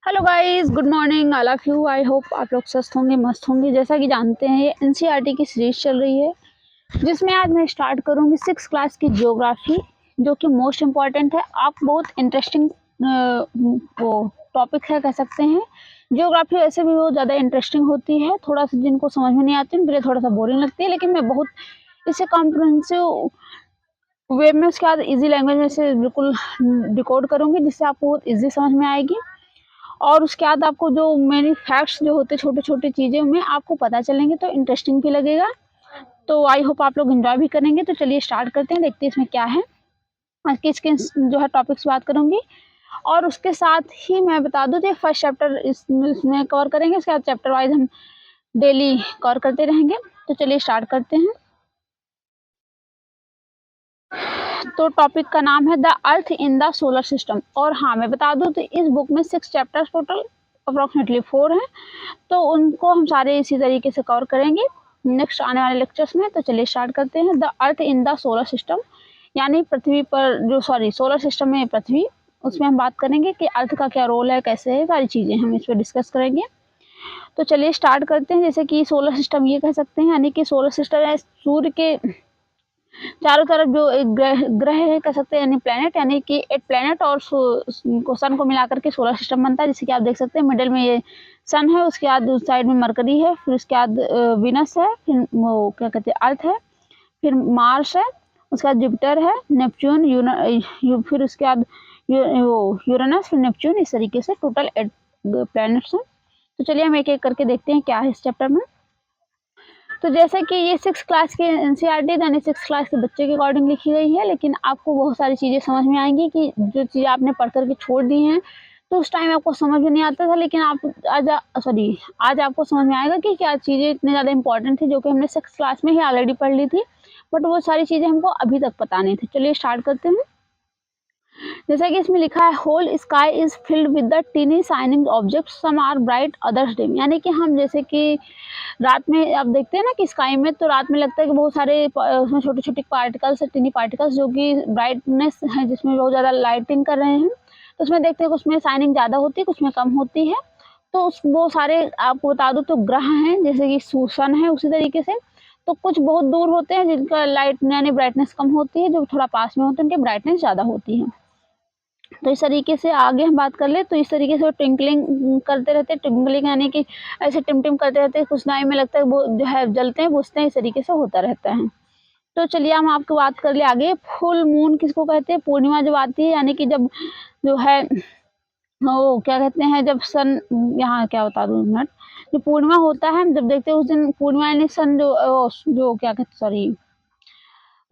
Hello guys, good morning all of you. I hope आप लोग स्वस्थ होंगे, मस्त होंगे। जैसा कि जानते हैं ये एनसीईआरटी की सीरीज चल रही है जिसमें आज मैं स्टार्ट करूंगी 6 क्लास की ज्योग्राफी, जो कि मोस्ट इम्पॉर्टेंट है। आप बहुत इंटरेस्टिंग वो टॉपिक है कह सकते हैं। ज्योग्राफी वैसे भी बहुत ज़्यादा इंटरेस्टिंग होती है, थोड़ा सा जिनको समझ में नहीं आती उनके लिए थोड़ा सा बोरिंग लगती है, लेकिन मैं बहुत इसे कॉम्प्रिहेंसिव वे में उसके बाद ईजी लैंग्वेज में से बिल्कुल डिकोड करूंगी, जिससे आपको बहुत ईजी समझ में आएगी। और उसके बाद आपको जो मेनी फैक्ट्स जो होते छोटे छोटे चीज़ें में आपको पता चलेंगे तो इंटरेस्टिंग भी लगेगा। तो आई होप आप लोग एंजॉय भी करेंगे। तो चलिए स्टार्ट करते हैं, देखते हैं इसमें क्या है। आज किस किस जो है टॉपिक्स बात करूंगी, और उसके साथ ही मैं बता दूं तो फर्स्ट चैप्टर इसमें कवर करेंगे, उसके बाद चैप्टर वाइज हम डेली कवर करते रहेंगे। तो चलिए स्टार्ट करते हैं। तो टॉपिक का नाम है the earth in the solar system. और हाँ, मैं बता दूं तो इस बुक में 6 चैप्टर्स टोटल अप्रोक्सीमेटली 4 हैं, तो उनको हम सारे इसी तरीके से कवर करेंगे नेक्स्ट आने वाले लेक्चर्स में। तो चलिए स्टार्ट करते हैं। The earth in the solar system, यानी पृथ्वी पर जो सोलर सिस्टम में पृथ्वी, उसमें हम बात करेंगे कि अर्थ का क्या रोल है, कैसे है, सारी चीज़ें हम इस पर डिस्कस करेंगे। तो चलिए स्टार्ट करते हैं। जैसे कि सोलर सिस्टम ये कह सकते हैं, यानी कि सोलर सिस्टम है सूर्य के चारों तरफ जो एक ग्रह है कह सकते हैं, यानी प्लेनेट, यानी कि एक प्लेनेट और सन को मिलाकर के सोलर सिस्टम बनता है। जैसे कि आप देख सकते हैं मिडिल में ये सन है, उसके बाद उस साइड में मरकरी है, फिर उसके बाद विनस है, फिर वो क्या कहते हैं अर्थ है, फिर मार्स है, उसके बाद जुपिटर है, नेपच्यून, फिर उसके बाद वो यूरेनस, फिर नेपच्यून, इस तरीके से टोटल 8 प्लैनेट्स हैं। तो चलिए हम एक एक करके देखते हैं क्या है इस चैप्टर में। तो जैसे कि ये 6 क्लास के एनसीईआरटी यानी 6 क्लास के बच्चे के अकॉर्डिंग लिखी गई है, लेकिन आपको बहुत सारी चीज़ें समझ में आएंगी कि जो चीज़ें आपने पढ़ करके छोड़ दी हैं तो उस टाइम आपको समझ में नहीं आता था, लेकिन आप आज आपको समझ में आएगा कि क्या चीज़ें इतनी ज़्यादा इंपॉर्टेंट थी जो कि हमने 6 क्लास में ही ऑलरेडी पढ़ ली थी, बट वो सारी चीज़ें हमको अभी तक पता नहीं थी। चलिए स्टार्ट करते हैं। जैसा कि इसमें लिखा है whole sky is filled with the tiny shining object, some are bright others dim, यानी कि हम जैसे कि रात में आप देखते हैं ना कि स्काई में, तो रात में लगता है कि बहुत सारे उसमें छोटे छोटे पार्टिकल्स है, टीनी पार्टिकल्स जो कि ब्राइटनेस है जिसमें बहुत ज़्यादा लाइटिंग कर रहे हैं, तो उसमें देखते हैं कि उसमें शाइनिंग ज़्यादा होती है, कुछ में कम होती है। तो वो सारे आपको बता दूँ तो ग्रह हैं, जैसे कि सन है उसी तरीके से। तो कुछ बहुत दूर होते हैं जिनका लाइट यानी ब्राइटनेस कम होती है, जो थोड़ा पास में होते हैं उनकी ब्राइटनेस ज़्यादा होती है। तो इस तरीके से आगे हम बात कर ले तो इस तरीके से ट्विंकलिंग करते रहते हैं, ट्विंकलिंग यानी कि ऐसे टिम-टिम करते रहते हैं, कुछ टाइम में लगता है वो जो है जलते हैं, बुझते हैं, इस तरीके से होता रहता है। तो चलिए हम आपको बात कर ले आगे। फुल मून किसको कहते हैं? पूर्णिमा जब आती है, यानी कि जब जो है वो क्या कहते हैं, जब सन, यहाँ क्या बता दूँ एक मिनट, जो पूर्णिमा होता है हम जब देखते हैं उस दिन पूर्णिमा यानी सन जो क्या कहते सॉरी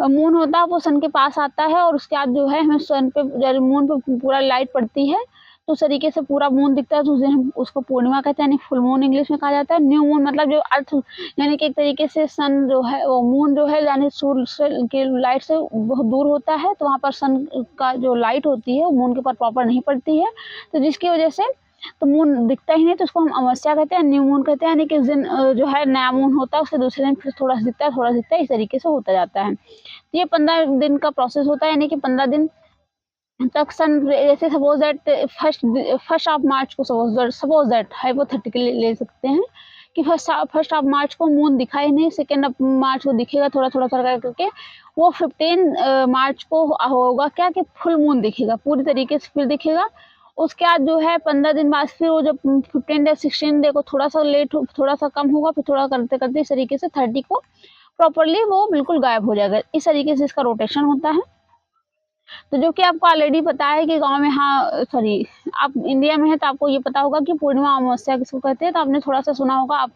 मून होता है वो सन के पास आता है, और उसके बाद जो है हमें सन पे जब मून पे पूरा लाइट पड़ती है तो उस तरीके से पूरा मून दिखता है, तो उस दिन हम उसको पूर्णिमा कहते हैं, यानी फुल मून इंग्लिश में कहा जाता है। न्यू मून मतलब जो अर्थ यानी कि एक तरीके से सन जो है वो मून जो है यानी सूर्य के लाइट से बहुत दूर होता है, तो वहाँ पर सन का जो लाइट होती है वो मून के ऊपर प्रॉपर नहीं पड़ती है, तो जिसकी वजह से तो मून दिखता ही नहीं, तो उसको हम अमावस्या कहते हैं, न्यू मून कहते हैं, यानी कि उस दिन जो है नया मून होता है, उससे दूसरे दिन फिर थोड़ा सा दिखता है, थोड़ा दिखता है, इस तरीके से होता जाता है। ये 15 दिन का प्रोसेस होता है, यानी कि 15 दिन तक सन, जैसे suppose that first of March को सपोज दैट हाइपोथेटिकली ले सकते हैं कि फर्स्ट ऑफ मार्च को मून दिखा ही नहीं, सेकेंड ऑफ मार्च को दिखेगा थोड़ा थोड़ा थोड़ा करके, वो 15 मार्च को होगा क्या कि फुल मून दिखेगा पूरी तरीके से, फिर दिखेगा। उसके बाद जो है 15 दिन बाद फिर वो जब 15 डे 16 डे को थोड़ा सा लेट थोड़ा सा कम होगा, फिर थोड़ा करते करते इस तरीके से 30 को प्रॉपर्ली वो बिल्कुल गायब हो जाएगा। इस तरीके से इसका रोटेशन होता है। तो जो कि आपको ऑलरेडी पता है कि गाँव में, हाँ सॉरी, आप इंडिया में हैं तो आपको ये पता होगा कि पूर्णिमा अमावस्या किसको कहते हैं, तो आपने थोड़ा-सा सुना होगा। आप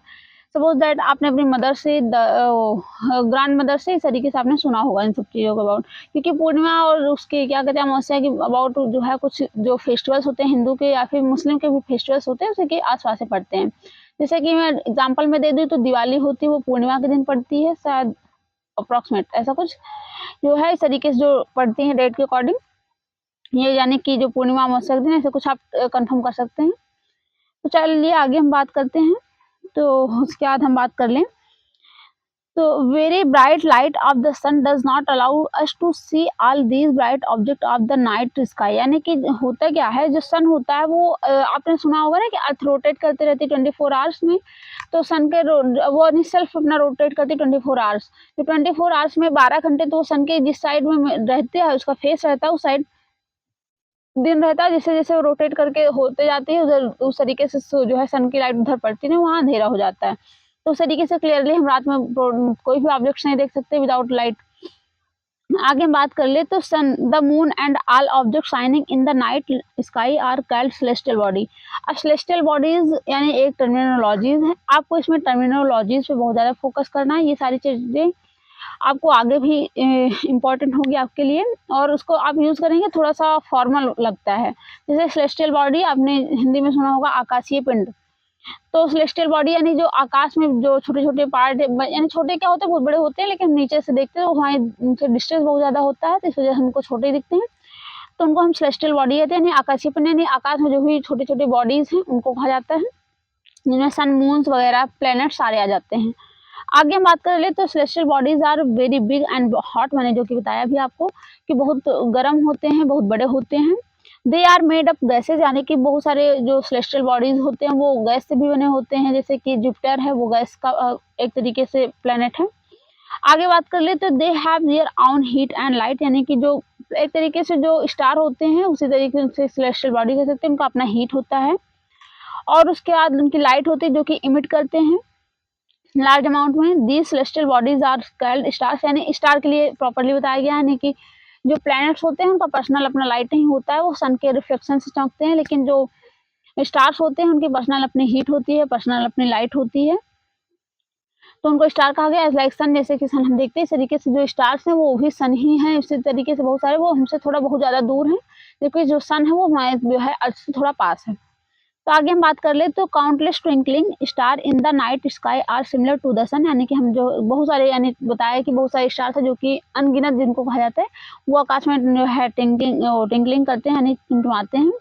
सपोज़ दैट आपने अपनी मदर से ग्रैंड मदर से इस तरीके से आपने सुना होगा इन सब चीज़ों के अबाउट, क्योंकि पूर्णिमा और उसके क्या कहते हैं अमावस्या के अबाउट जो है कुछ जो फेस्टिवल्स होते हैं हिंदू के या फिर मुस्लिम के भी फेस्टिवल्स होते हैं, उसी के आस-पास से पड़ते हैं। जैसे कि मैं एग्ज़ाम्पल में दे दूँ तो दिवाली होती है वो पूर्णिमा के दिन पड़ती है, शायद अप्रॉक्सिमेट ऐसा कुछ जो है इस तरीके से जो पड़ती है डेट के अकॉर्डिंग, ये यानी कि जो पूर्णिमा अमावस्या के दिन ऐसे कुछ आप कंफर्म कर सकते हैं। तो चलिए आगे हम बात करते हैं। तो उसके बाद हम बात कर लें तो very bright light of the sun does not allow us to see all these bright object of the night sky. यानी कि होता क्या है, जो सन होता है वो आपने सुना होगा ना कि अर्थ रोटेट करते रहती है 24 आवर्स में। तो सन के वो नहीं सेल्फ अपना रोटेट करती 24 आवर्स। तो 24 आवर्स में 12 घंटे तो सन के जिस साइड में रहते हैं उसका फेस रहता है उस साइड दिन रहता है। जैसे जैसे वो रोटेट करके होते जाती है उधर उस तरीके से जो है सन की लाइट उधर पड़ती है, वहाँ अंधेरा हो जाता है। तो उस तरीके से क्लियरली हम रात में कोई भी ऑब्जेक्ट्स नहीं देख सकते विदाउट लाइट। आगे बात कर ले तो sun, the moon and all object shining in the night sky are called celestial body. अब सेलेस्टियल बॉडीज यानी एक टर्मिनोलॉजीज है, आपको इसमें टर्मिनोलॉजीज पे बहुत ज़्यादा फोकस करना है। ये सारी चीज़ें आपको आगे भी इम्पोर्टेंट होगी आपके लिए, और उसको आप यूज़ करेंगे थोड़ा सा फॉर्मल लगता है। जैसे सेलेस्टियल बॉडी आपने हिंदी में सुना होगा आकाशीय पिंड। तो सेलेस्टियल बॉडी यानी जो आकाश में जो छोटे छोटे पार्ट, यानी छोटे क्या होते हैं, बहुत बड़े होते हैं, लेकिन नीचे से देखते हैं तो वहाँ उनसे डिस्टेंस बहुत ज़्यादा होता है, तो इस वजह से हमको छोटे दिखते हैं। तो उनको हम सेलेस्टियल बॉडी कहते हैं, यानी आकाशीय पिंड, यानी आकाश में जो भी छोटे छोटे बॉडीज़ हैं उनको कहा जाता है, जिनमें सन, मून्स वगैरह, प्लैनेट सारे आ जाते हैं। आगे हम बात कर ले तो celestial bodies are very big and hot, मैंने जो कि बताया भी आपको कि बहुत गर्म होते हैं, बहुत बड़े होते हैं। They are made up gases, यानी कि बहुत सारे जो सेलेस्टियल बॉडीज होते हैं वो गैस से भी बने होते हैं। जैसे कि जुपिटर है वो गैस का एक तरीके से प्लेनेट है। आगे बात कर ले तो they have their own heat and light, यानी कि जो एक तरीके से जो स्टार होते हैं उसी तरीके से सेलेस्टियल बॉडी कह सकते हैं, उनका अपना हीट होता है और उसके बाद उनकी लाइट होती है जो कि इमिट करते हैं लार्ज अमाउंट में। These celestial bodies are called stars, यानी स्टार के लिए प्रॉपर्ली बताया गया है, यानी कि जो प्लैनेट्स होते हैं उनका पर्सनल अपना लाइट नहीं होता है, वो सन के रिफ्लेक्शन से चमकते हैं, लेकिन जो स्टार्स होते हैं उनकी पर्सनल अपनी हीट होती है, पर्सनल अपनी लाइट होती है, तो उनको स्टार कहा गया। एज लाइक सन, जैसे कि सन हम देखते हैं इस तरीके से जो स्टार्स हैं वो भी सन ही हैं, इसी तरीके से बहुत सारे वो हमसे थोड़ा बहुत ज़्यादा दूर हैं, जबकि जो सन है वो हमारे जो है अर्थ से थोड़ा पास है। तो आगे हम बात कर ले तो countless twinkling star in the night sky are similar to the sun, यानी कि हम जो बहुत सारे यानी बताया कि बहुत सारे स्टार है जो कि अनगिनत जिनको कहा जाता है वो आकाश में जो है टिंकलिंग करते हैं यानी टिमटिमाते हैं।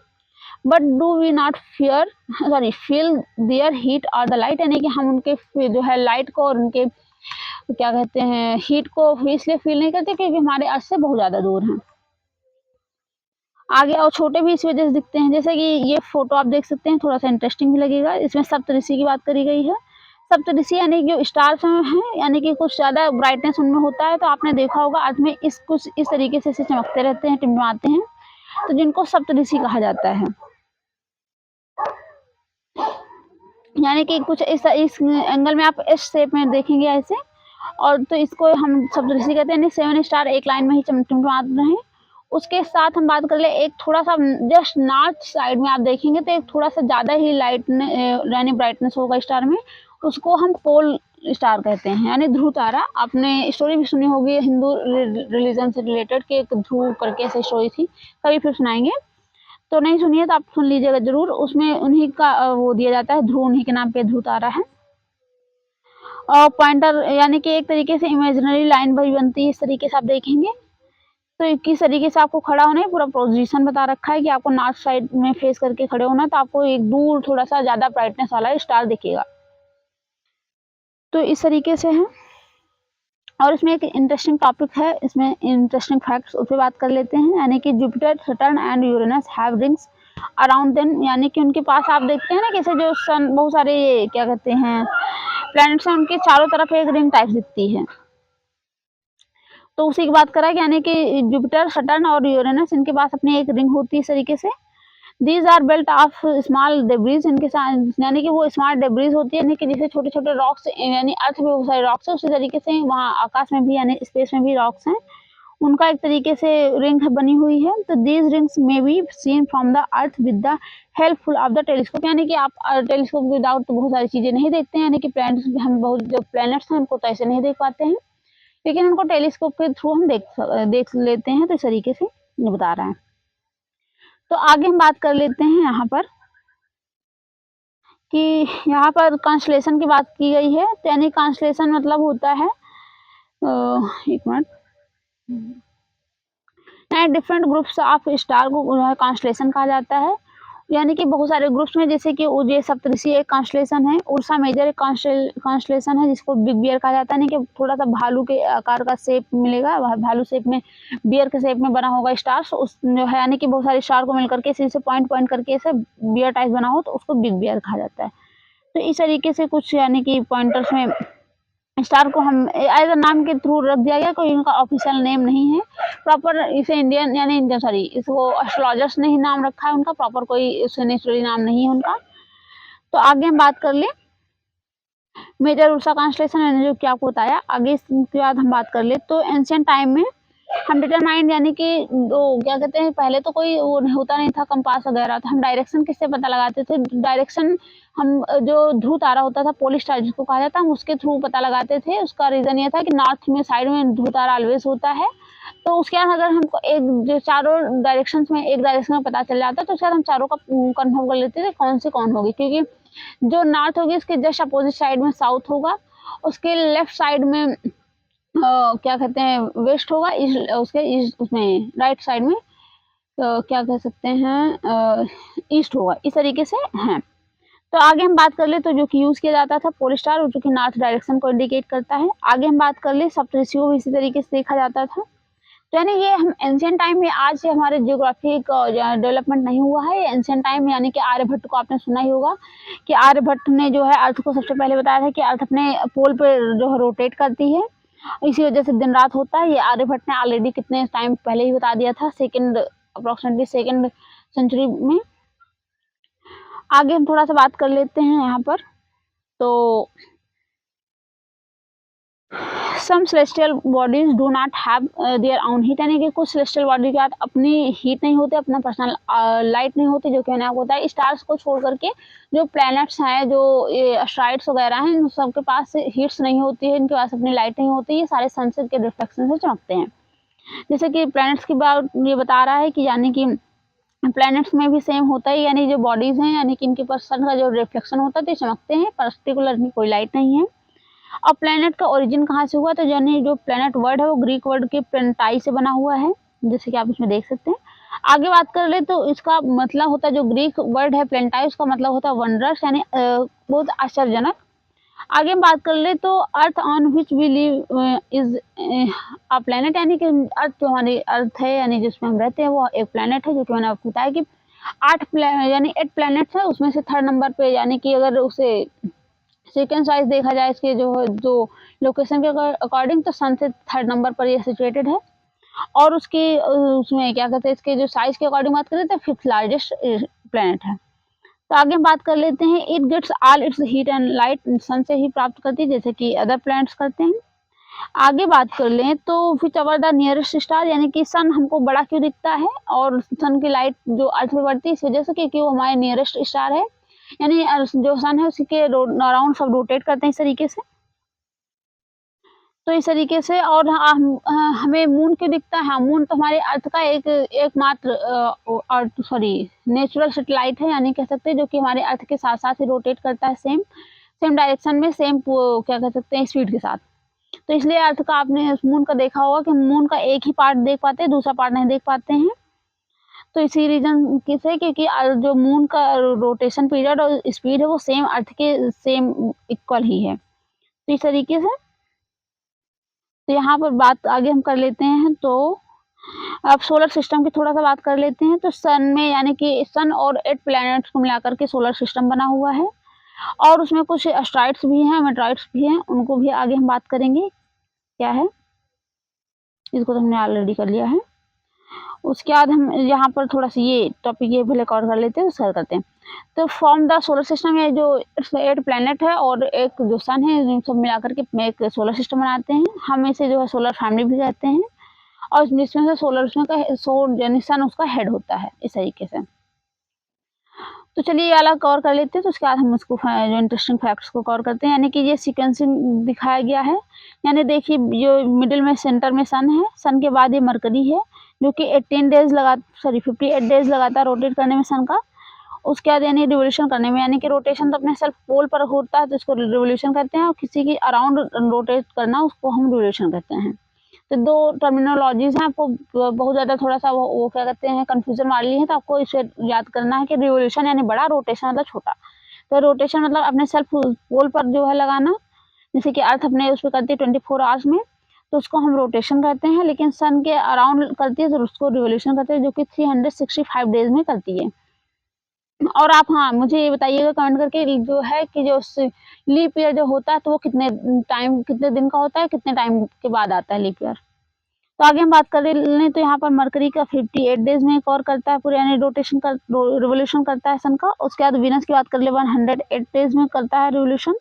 But do we not feel their heat और द लाइट, यानी कि हम उनके जो है लाइट को और उनके क्या कहते हैं हीट को इसलिए फील नहीं करते क्योंकि हमारे अर्थ से बहुत ज़्यादा दूर हैं। आगे और छोटे भी इस वजह से दिखते हैं, जैसे कि ये फोटो आप देख सकते हैं, थोड़ा सा इंटरेस्टिंग भी लगेगा। इसमें सप्तऋषि की बात करी गई है। सप्तऋषि यानी जो स्टार्स हैं, यानी कि कुछ ज़्यादा ब्राइटनेस उनमें होता है, तो आपने देखा होगा अर्थ में कुछ इस तरीके से चमकते रहते हैं, टिमटिमाते हैं, तो जिनको सप्तऋषि कहा जाता है। यानी कि कुछ इस एंगल में आप एस शेप में देखेंगे ऐसे, और तो इसको हम सप्तऋषि कहते हैं। 7 स्टार एक लाइन में ही टिमटिमा रहे हैं। उसके साथ हम बात कर ले एक थोड़ा सा जस्ट नॉर्थ साइड में आप देखेंगे तो एक थोड़ा सा ज़्यादा ही लाइट यानी ब्राइटनेस होगा स्टार में, उसको हम पोल स्टार कहते हैं, यानी ध्रुव तारा। आपने स्टोरी भी सुनी होगी हिंदू रिलीजन से रिलेटेड कि एक ध्रुव करके ऐसी स्टोरी थी, कभी फिर सुनाएंगे, तो नहीं सुनिए तो आप सुन लीजिएगा जरूर। उसमें उन्हीं का वो दिया जाता है, ध्रुव उन्हीं के नाम पे ध्रुव तारा है। और पॉइंटर यानी कि एक तरीके से इमेजिनरी लाइन भी बनती है, इस तरीके से आप देखेंगे तो किस तरीके से आपको खड़ा होना है, पूरा पोजीशन बता रखा है कि आपको नॉर्थ साइड में फेस करके खड़े होना है, तो आपको एक दूर थोड़ा सा ज़्यादा ब्राइटनेस वाला स्टार दिखेगा। तो इस तरीके से है। और इसमें एक इंटरेस्टिंग टॉपिक है, इसमें इंटरेस्टिंग फैक्ट्स उस पर बात कर लेते हैं, यानी कि Jupiter, Saturn and Uranus have rings around them, यानी कि उनके पास आप देखते हैं ना कैसे जो सन बहुत सारे क्या कहते हैं प्लैनेट्स हैं, उनके चारों तरफ एक रिंग टाइप दिखती है। तो उसी की बात करा कि यानी कि जुपिटर, सैटर्न और यूरेनस इनके पास अपनी एक रिंग होती है इस तरीके से। These are built of small debris, इनके साथ यानी कि वो स्मॉल डेब्रीज होती है, यानी कि जैसे छोटे छोटे रॉक्स, यानी अर्थ में बहुत सारे रॉक्स है, उसी तरीके से वहाँ आकाश में भी यानी स्पेस में भी रॉक्स हैं, उनका एक तरीके से रिंग बनी हुई है। तो दीज रिंग्स में be seen from the earth with the helpful of the telescope, यानी कि आप टेलीस्कोप विदाउट तो बहुत सारी चीज़ें नहीं देखते हैं, यानी कि प्लैनेट्स हम बहुत जो प्लैनेट्स हैं उनको तो ऐसे नहीं देख पाते हैं, लेकिन उनको टेलीस्कोप के थ्रू हम देख लेते हैं, तो इस तरीके से बता रहा है। तो आगे हम बात कर लेते हैं यहाँ पर कि यहाँ पर कॉन्स्टलेशन की बात की गई है, तो यानी कॉन्स्टलेशन मतलब होता है एक minute, different groups of star को कॉन्स्टलेशन कहा जाता है। यानी कि बहुत सारे ग्रुप्स में, जैसे कि उजे सप्तऋषि एक कॉन्स्टलेशन है, उर्सा मेजर एक कॉन्स्टलेशन है जिसको बिग बियर कहा जाता है, कि थोड़ा सा भालू के आकार का शेप मिलेगा, भालू शेप में, बियर के शेप में बना होगा स्टार्स, उस जो है यानी कि बहुत सारे स्टार को मिलकर के इसी से पॉइंट पॉइंट करके ऐसे बियर टाइप बना हो तो उसको बिग बियर कहा जाता है। तो इस तरीके से कुछ यानी कि पॉइंटर्स में स्टार को हम एज नाम के थ्रू रख दिया गया, कोई उनका ऑफिशियल नेम नहीं है प्रॉपर। इसे इंडियन यानी इंडियन सॉरी इसको एस्ट्रोलॉजर्स ने ही नाम रखा है उनका, प्रॉपर कोई इसे नेचुरली नाम नहीं है उनका। तो आगे हम बात कर ले मेजर उर्सा कॉन्स्टलेशन मैंने जो क्या आपको बताया। आगे इसके बाद हम बात कर ले तो एंशियंट टाइम में हम डिटरमाइंड यानी कि क्या कहते हैं, पहले तो कोई वो होता नहीं था कंपास वगैरह, तो हम डायरेक्शन किससे पता लगाते थे। डायरेक्शन हम जो ध्रुव तारा होता था पोल स्टार जिसको कहा जाता है, हम उसके थ्रू पता लगाते थे। उसका रीज़न ये था कि नॉर्थ में साइड में ध्रुव तारा ऑलवेज होता है, तो उसके बाद अगर हमको एक जो चारों डायरेक्शन में एक डायरेक्शन में पता चल जाता तो उसके बाद हम चारों का कन्फर्म कर लेते थे कौन से कौन होगी, क्योंकि जो नॉर्थ होगी उसके जस्ट अपोजिट साइड में साउथ होगा, उसके लेफ्ट साइड में क्या कहते हैं वेस्ट होगा, उसके उसमें राइट साइड में क्या कह सकते हैं ईस्ट होगा। इस तरीके से है। तो आगे हम बात कर ले तो जो कि यूज़ किया जाता था पोल स्टार, जो कि नॉर्थ डायरेक्शन को इंडिकेट करता है। आगे हम बात कर ले सप्तऋषियों को इसी तरीके से देखा जाता था। तो यानी ये हम एंशियंट टाइम में, आज से हमारे जियोग्राफिक डेवलपमेंट नहीं हुआ है। एंशियंट टाइम में यानी कि आर्यभट्ट को आपने सुना ही होगा कि आर्यभट्ट ने जो है अर्थ को सबसे पहले बताया था कि अर्थ अपने पोल पे जो है रोटेट करती है, इसी वजह से दिन रात होता है। ये आर्यभट्ट ने ऑलरेडी कितने टाइम पहले ही बता दिया था, अप्रोक्सीमेटली सेकेंड सेंचुरी में। आगे हम थोड़ा सा बात कर लेते हैं यहाँ पर। तो some celestial bodies do not have their own heat, यानी कि कुछ सेलेस्टियल बॉडी के साथ अपनी हीट नहीं होती, अपना पर्सनल लाइट नहीं होती, जो कि मैंने आपको बताया। स्टार्स को छोड़ करके जो प्लैनेट्स हैं, जो एस्ट्रॉइड्स वगैरह हैं, इन सबके पास हीट्स नहीं होती है, इनके पास अपनी लाइट नहीं होती, ये सारे सनसेट के रिफ्लेक्शन से चमकते हैं। जैसे कि प्लैनेट्स की बात ये बता रहा है कि यानी कि प्लैनेट्स में भी सेम होता है, यानी जो बॉडीज हैं यानी कि इनके पास सन का जो रिफ्लेक्शन होता है तो चमकते हैं, पर्टिकुलरली कोई लाइट नहीं है। अब प्लैनेट का ओरिजिन कहाँ से हुआ, तो यानी जो प्लैनेट वर्ड है वो ग्रीक वर्ड के प्लेनेटाई से बना हुआ है, जैसे कि आप इसमें देख सकते हैं। आगे बात कर ले तो इसका मतलब होता है, जो ग्रीक वर्ड है प्लेनेटाई, उसका मतलब होता है वंडरस, यानी बहुत आश्चर्यजनक। आगे हम बात कर ले तो earth on which we live is a planet, यानी कि अर्थ जो हमारी अर्थ है यानी जिसमें हम रहते हैं वो एक प्लैनेट है, जो कि मैंने आपको बताया कि 8 प्लैनेट्स है, उसमें से थर्ड नंबर पे, यानी कि अगर उसे सीक्वेंस वाइज देखा जाए इसके जो लोकेशन के अकॉर्डिंग, तो सन से थर्ड नंबर पर ये सिचुएटेड है। और उसके उसमें क्या कहते हैं, इसके जो साइज के अकॉर्डिंग बात करें तो 5th लार्जेस्ट प्लैनेट है। तो आगे हम बात कर लेते हैं। It gets all its heat and light sun से ही प्राप्त करती है, जैसे कि अदर प्लैनेट्स करते हैं। आगे बात कर लें तो which our the nearest star, यानी कि सन हमको बड़ा क्यों दिखता है और सन की लाइट जो अर्थ में पड़ती है इस वजह से, क्योंकि वो हमारे नियरेस्ट स्टार है, यानी जो सन है उसी के अराउंड सब रोटेट करते हैं इस तरीके से। तो इस तरीके से, और हमें मून क्यों दिखता है, हाँ मून तो हमारे अर्थ का एकमात्र अर्थ सॉरी नेचुरल सैटेलाइट है, यानी कह सकते हैं, जो कि हमारे अर्थ के साथ साथ ही रोटेट करता है, सेम डायरेक्शन में, सेम क्या कह सकते हैं स्पीड के साथ। तो इसलिए अर्थ का आपने मून का देखा होगा कि मून का एक ही पार्ट देख पाते हैं, दूसरा पार्ट नहीं देख पाते हैं। तो इसी रीजन से, क्योंकि जो मून का रोटेशन पीरियड और स्पीड है वो सेम अर्थ के सेम इक्वल ही है। तो इस तरीके से, तो यहाँ पर बात आगे हम कर लेते हैं। तो अब सोलर सिस्टम की थोड़ा सा बात कर लेते हैं। तो सन में यानी कि सन और 8 प्लैनेट्स को मिलाकर के सोलर सिस्टम बना हुआ है, और उसमें कुछ एस्ट्रॉइड्स भी हैं, मेटरॉइड्स भी हैं, उनको भी आगे हम बात करेंगे क्या है। इसको तो हमने ऑलरेडी कर लिया है। उसके बाद हम यहाँ पर थोड़ा सा ये टॉपिक ये पहले कवर कर लेते हैं, उसके करते हैं। तो फॉर्म द सोलर सिस्टम है, जो 8 प्लैनेट है और एक जो सन है, सब मिलाकर के एक सोलर सिस्टम बनाते हैं। हम इसे जो है सोलर फैमिली भी कहते हैं, और जिसमें से सोलर उसमें का यानी सन उसका हेड होता है, इस तरीके से। तो चलिए ये अलग कवर कर लेते हैं। तो उसके बाद हम उसको जो इंटरेस्टिंग फैक्ट्स को कवर करते हैं, यानी कि ये सीक्वेंसिंग दिखाया गया है। यानी देखिए जो मिडिल में सेंटर में सन है, सन के बाद ये मरकरी है, जो कि 58 डेज लगातार रोटेट करने में सन का। उसके बाद यानी रिवोल्यूशन करने में, यानी कि रोटेशन तो अपने सेल्फ पोल पर होता है तो इसको रिवोल्यूशन कहते हैं, और किसी की अराउंड रोटेट करना उसको हम रिवोल्यूशन कहते हैं। तो 2 टर्मिनोलॉजीज़ हैं, आपको बहुत ज़्यादा थोड़ा-सा वो क्या कहते हैं कन्फ्यूज़न वाली है, तो आपको इसे याद करना है कि रिवॉल्यूशन यानी बड़ा, रोटेशन मतलब छोटा। तो रोटेशन मतलब अपने सेल्फ पोल पर जो है लगाना, जैसे कि अर्थ अपने उस पे करती है 24 आवर्स में, तो उसको हम रोटेशन कहते हैं, लेकिन सन के अराउंड करती है तो उसको रिवॉल्यूशन कहते हैं, जो कि 365 डेज़ में करती है। और आप हाँ, मुझे ये बताइएगा कमेंट करके जो है कि जो लीप ईयर जो होता है तो वो कितने दिन का होता है, कितने टाइम के बाद आता है लीप ईयर। तो आगे हम बात कर लें तो यहाँ पर मरकरी का 58 डेज़ में एक और करता है पूरे, यानी रिवॉल्यूशन करता है सन का। उसके बाद वीनस की बात कर ले 108 डेज़ में करता है रिवॉल्यूशन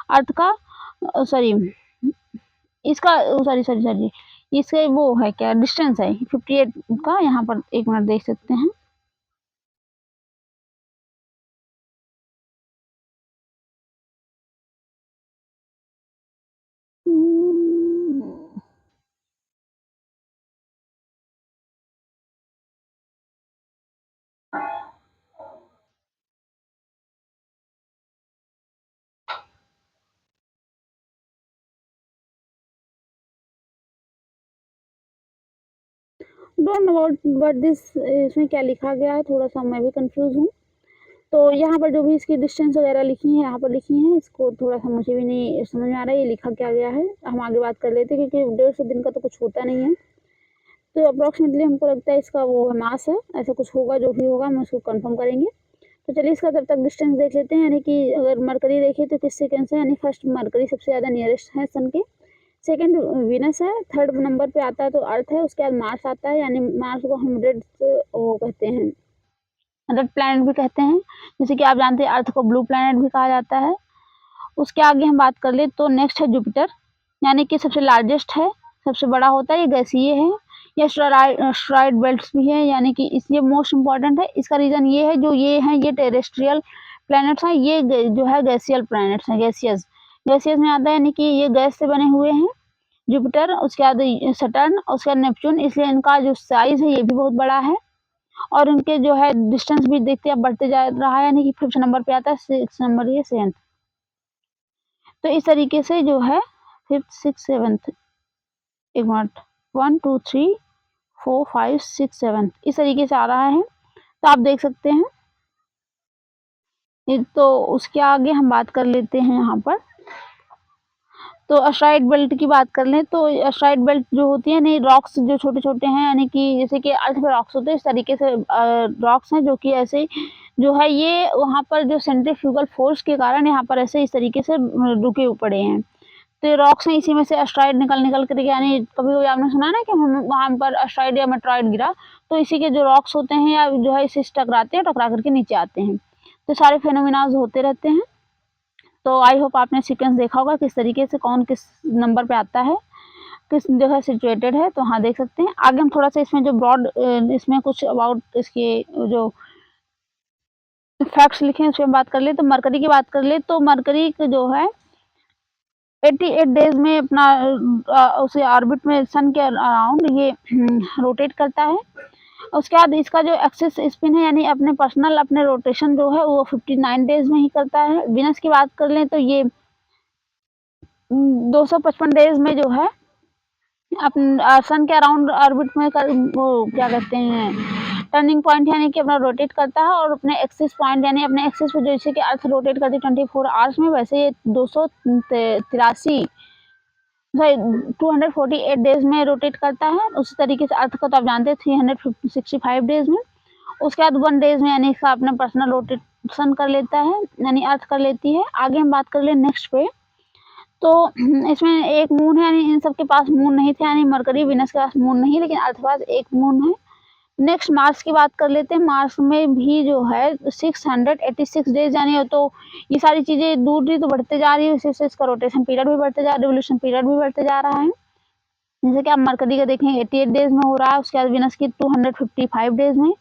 अर्थ का, सॉरी इसका, सॉरी इसके वो है क्या डिस्टेंस है 58 का, यहाँ पर 1 मिनट देख सकते हैं। डोंट नो व्हाट दिस, इसमें क्या लिखा गया है, थोड़ा-सा मैं भी कन्फ्यूज़ हूँ। तो यहाँ पर जो भी इसकी डिस्टेंस वगैरह लिखी है, यहाँ पर लिखी हैं, इसको थोड़ा-सा मुझे भी नहीं समझ में आ रहा है ये लिखा क्या गया है। हम आगे बात कर लेते हैं क्योंकि 150 दिन का तो कुछ होता नहीं है। तो अप्रॉक्सिमेटली हमको लगता है इसका वो मास है, ऐसा कुछ होगा, जो भी होगा हम उसको कन्फर्म करेंगे। तो चलिए इसका तब तक डिस्टेंस देख लेते हैं, यानी कि अगर मरकरी देखें तो किस सेकंड से, यानी फर्स्ट मरकरी सबसे ज़्यादा नियरेस्ट है सन के, सेकंड वीनस है, थर्ड नंबर पे आता है तो अर्थ है, उसके बाद मार्स आता है, यानी मार्स को हम रेड वो कहते हैं, रेड प्लैनेट भी कहते हैं, जैसे कि आप जानते हैं अर्थ को ब्लू प्लैनेट भी कहा जाता है। उसके आगे हम बात कर ले तो नेक्स्ट है जुपिटर, यानी कि सबसे लार्जेस्ट है, सबसे बड़ा होता है, ये गैसीय है, ये एस्टेरॉयड बेल्ट्स भी है, यानी कि इसलिए मोस्ट इम्पॉर्टेंट है। इसका रीज़न ये है, जो ये हैं ये टेरेस्ट्रियल प्लैनेट्स हैं, ये जो है गैसियल प्लैनेट्स हैं, गैसियस में आता है, यानी कि ये गैस से बने हुए हैं जुपिटर, उसके बाद सैटर्न, उसके बाद नेपच्यून, इसलिए इनका जो साइज़ है ये भी बहुत बड़ा है और इनके जो है डिस्टेंस भी देखते हैं बढ़ते जा रहा है, यानी कि 5th नंबर पे आता है, 6th नंबर ये 7th। तो इस तरीके से जो है 5th 6th 7th, एक मिनट, 1 2 3 4 5 6 7 इस तरीके से आ रहा है, तो आप देख सकते हैं। तो उसके आगे हम बात कर लेते हैं यहाँ पर, तो एस्टेरॉयड बेल्ट की बात कर लें तो एस्टेरॉयड बेल्ट जो होती है, नहीं रॉक्स जो छोटे-छोटे हैं, यानी कि जैसे कि अर्थ पे रॉक्स होते हैं, इस तरीके से रॉक्स हैं जो कि ऐसे जो है ये वहाँ पर जो सेंट्रीफ्यूगल फोर्स के कारण यहाँ पर ऐसे इस तरीके से रुके पड़े हैं। तो ये रॉक्स हैं, इसी में से एस्टेरॉयड निकल कर, यानी कभी-कभी आपने सुना ना कि हम वहाँ पर एस्टेरॉयड या मेटेरॉयड गिरा, तो इसी के जो रॉक्स होते हैं या जो है इससे टकराते हैं, टकरा करके नीचे आते हैं। तो सारे फेनोमेनाज होते रहते हैं। तो आई होप आपने सीक्वेंस देखा होगा किस तरीके से कौन किस नंबर पे आता है, किस जगह सिचुएटेड है, तो हाँ देख सकते हैं। आगे हम थोड़ा सा इसमें जो ब्रॉड इसमें कुछ अबाउट इसके जो फैक्ट्स लिखे हैं उस पर बात कर ले, तो मरकरी की बात कर ले तो मरकरी जो है 88 डेज में अपना उसे ऑर्बिट में सन के अराउंड ये रोटेट करता है। उसके बाद इसका जो एक्सिस स्पिन है, यानी अपने रोटेशन जो है वो 59 डेज में ही करता है। वीनस की बात कर लें तो ये 255 डेज में जो है सन के अराउंड ऑर्बिट में वो क्या कहते हैं टर्निंग पॉइंट, यानी कि अपना रोटेट करता है और अपने एक्सिस पॉइंट, यानी अपने एक्सिस पे जैसे कि अर्थ रोटेट करती है 24 आवर्स में, वैसे ये 248 डेज में रोटेट करता है। उसी तरीके से अर्थ का तो आप जानते हैं 365 डेज में। उसके बाद 1 डेज में यानी इसका अपना पर्सनल रोटेशन कर लेता है, यानी अर्थ कर लेती है। आगे हम बात कर ले नेक्स्ट पे, तो इसमें एक मून है, यानी इन सब के पास मून नहीं थे, यानी मरकरी वीनस के पास मून नहीं, लेकिन अर्थ के पास एक मून है। नेक्स्ट मार्स की बात कर लेते हैं। मार्स में भी जो है 686 डेज, यानी तो ये सारी चीज़ें दूरी तो बढ़ते जा रही है, उसी से इसका रोटेशन पीरियड भी बढ़ते जा रहा है, रिवोल्यूशन पीरियड भी बढ़ते जा रहा है। जैसे कि आप मरकरी का देखें 88 डेज में हो रहा है, उसके बाद वीनस की 255 डेज में,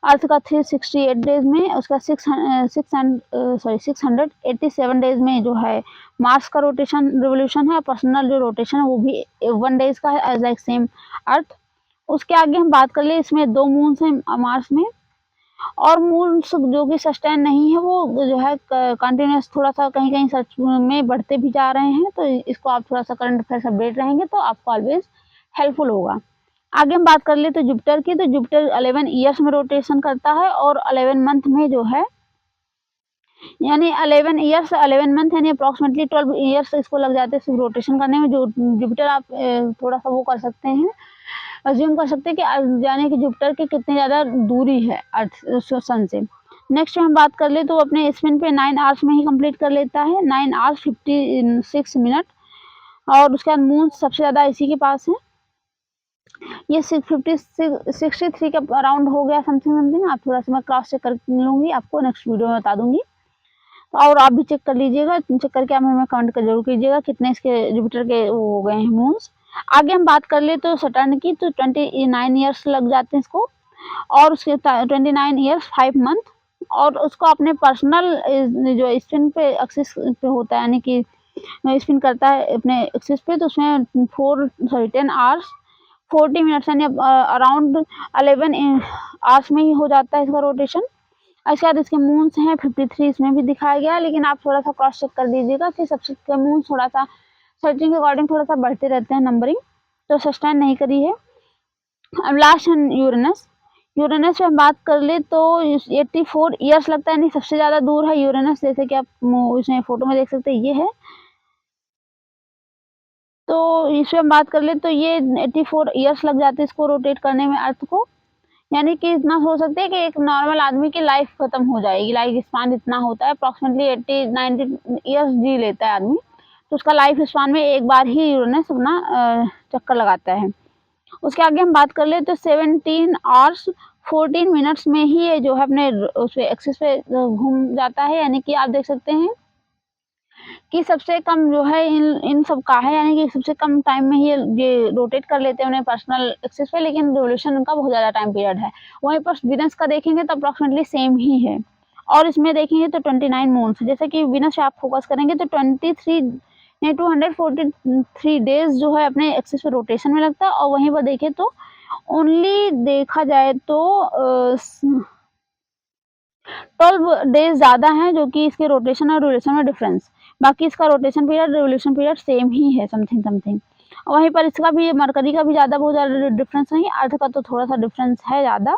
अर्थ का 368 डेज में, उसका 687 डेज में जो है मार्स का रोटेशन रिवोल्यूशन है। पर्सनल जो रोटेशन है वो भी 1 डेज का है, एज लाइक सेम अर्थ। उसके आगे हम बात कर ले, इसमें 2 मून्स हैं मार्स में, और मून्स जो कि सस्टेन नहीं है, वो जो है कंटिन्यूस थोड़ा सा कहीं कहीं सच में बढ़ते भी जा रहे हैं। तो इसको आप थोड़ा सा करंट अफेयर्स अपडेट रहेंगे तो आपको ऑलवेज हेल्पफुल होगा। आगे हम बात कर ले तो जुपिटर की, तो जुपिटर 11 ईयर्स में रोटेशन करता है और 11 मंथ में जो है, यानी 11 ईयर्स 11 मंथ यानी अप्रॉक्सीमेटली 12 ईयर्स इसको लग जाते हैं सिर्फ रोटेशन करने में। जो जुपिटर आप थोड़ा सा वो कर सकते हैं, अज्यूम कर सकते हैं कि यानी कि जुपिटर की कितनी ज़्यादा दूरी है अर्थ सन से। नेक्स्ट हम बात कर ले तो अपने स्पिन पे 9 आवर्स में ही कंप्लीट कर लेता है, 9 आवर्स 56 मिनट। और उसके बाद मून सबसे ज़्यादा इसी के पास है, ये 63 के अराउंड हो गया समथिंग। आप थोड़ा सा मैं क्रॉस चेक कर लूँगी, आपको नेक्स्ट वीडियो में बता दूंगी, और आप भी चेक कर लीजिएगा, चेक करके आप हमें कमेंट कर जरूर कीजिएगा कितने इसके जुपिटर के वो हो गए हैं मून्स। आगे हम बात कर ले तो सटर्न की, तो 29 ईयर्स लग जाते हैं इसको, और उसके 29 ईयर्स 5 मंथ। और उसको अपने पर्सनल जो स्पिन पे एक्सिस पे होता है, यानी कि स्पिन करता है अपने एक्सिस पे, तो उसमें 10 आवर्स 40 मिनट्स यानी अराउंड 11 आवर्स में ही हो जाता है इसका रोटेशन। इसके बाद इसके मून्स हैं 53, इसमें भी दिखाया गया है, लेकिन आप थोड़ा सा क्रॉस चेक कर दीजिएगा कि सबसे मून थोड़ा सा सर्चिंग के अकॉर्डिंग थोड़ा सा बढ़ते रहते हैं नंबरिंग, तो सस्टेन नहीं करी है। अब लास्ट है यूरेनस। यूरेनस में बात कर ले तो 84 ईयर्स लगता है, यानी सबसे ज़्यादा दूर है यूरेनस, जैसे कि आप इसमें फोटो में देख सकते हैं, ये है। तो इसमें बात कर ले तो ये 84 ईयर्स लग जाते हैं इसको रोटेट करने में अर्थ को, यानी कि इतना हो सकता है कि एक नॉर्मल आदमी की लाइफ खत्म हो जाएगी। लाइफ स्पान इतना होता है, अप्रॉक्सीमेटली 80-90 ईयर्स जी लेता है आदमी, तो उसका लाइफ स्पान में एक बार ही यूरेनस अपना चक्कर लगाता है। उसके आगे हम बात कर ले तो 17 आवर्स 14 मिनट्स में ही ये जो है अपने उस एक्सिस पे घूम जाता है, यानी कि आप देख सकते हैं कि सबसे कम जो है इन सब का है, यानी कि सबसे कम टाइम में ही ये रोटेट कर लेते हैं उन्हें पर्सनल एक्सिस पे, लेकिन रिवोल्यूशन उनका बहुत ज़्यादा टाइम पीरियड है। वहीं पर वीनस का देखेंगे तो अप्रॉक्सीमेटली सेम ही है, और इसमें देखेंगे तो 29 मून्स, जैसे कि वीनस पे आप फोकस करेंगे तो 243 डेज जो है अपने एक्सिस पे रोटेशन में लगता है, और वहीं पर देखें तो ओनली देखा जाए तो 12 डेज ज़्यादा हैं, जो कि इसके रोटेशन और रिवोल्यूशन में डिफरेंस। बाकी इसका rotation period revolution period same ही है समथिंग। वहीं पर इसका भी मरकरी का भी ज़्यादा बहुत ज़्यादा डिफरेंस नहीं, अर्थ का तो थोड़ा सा डिफरेंस है ज़्यादा।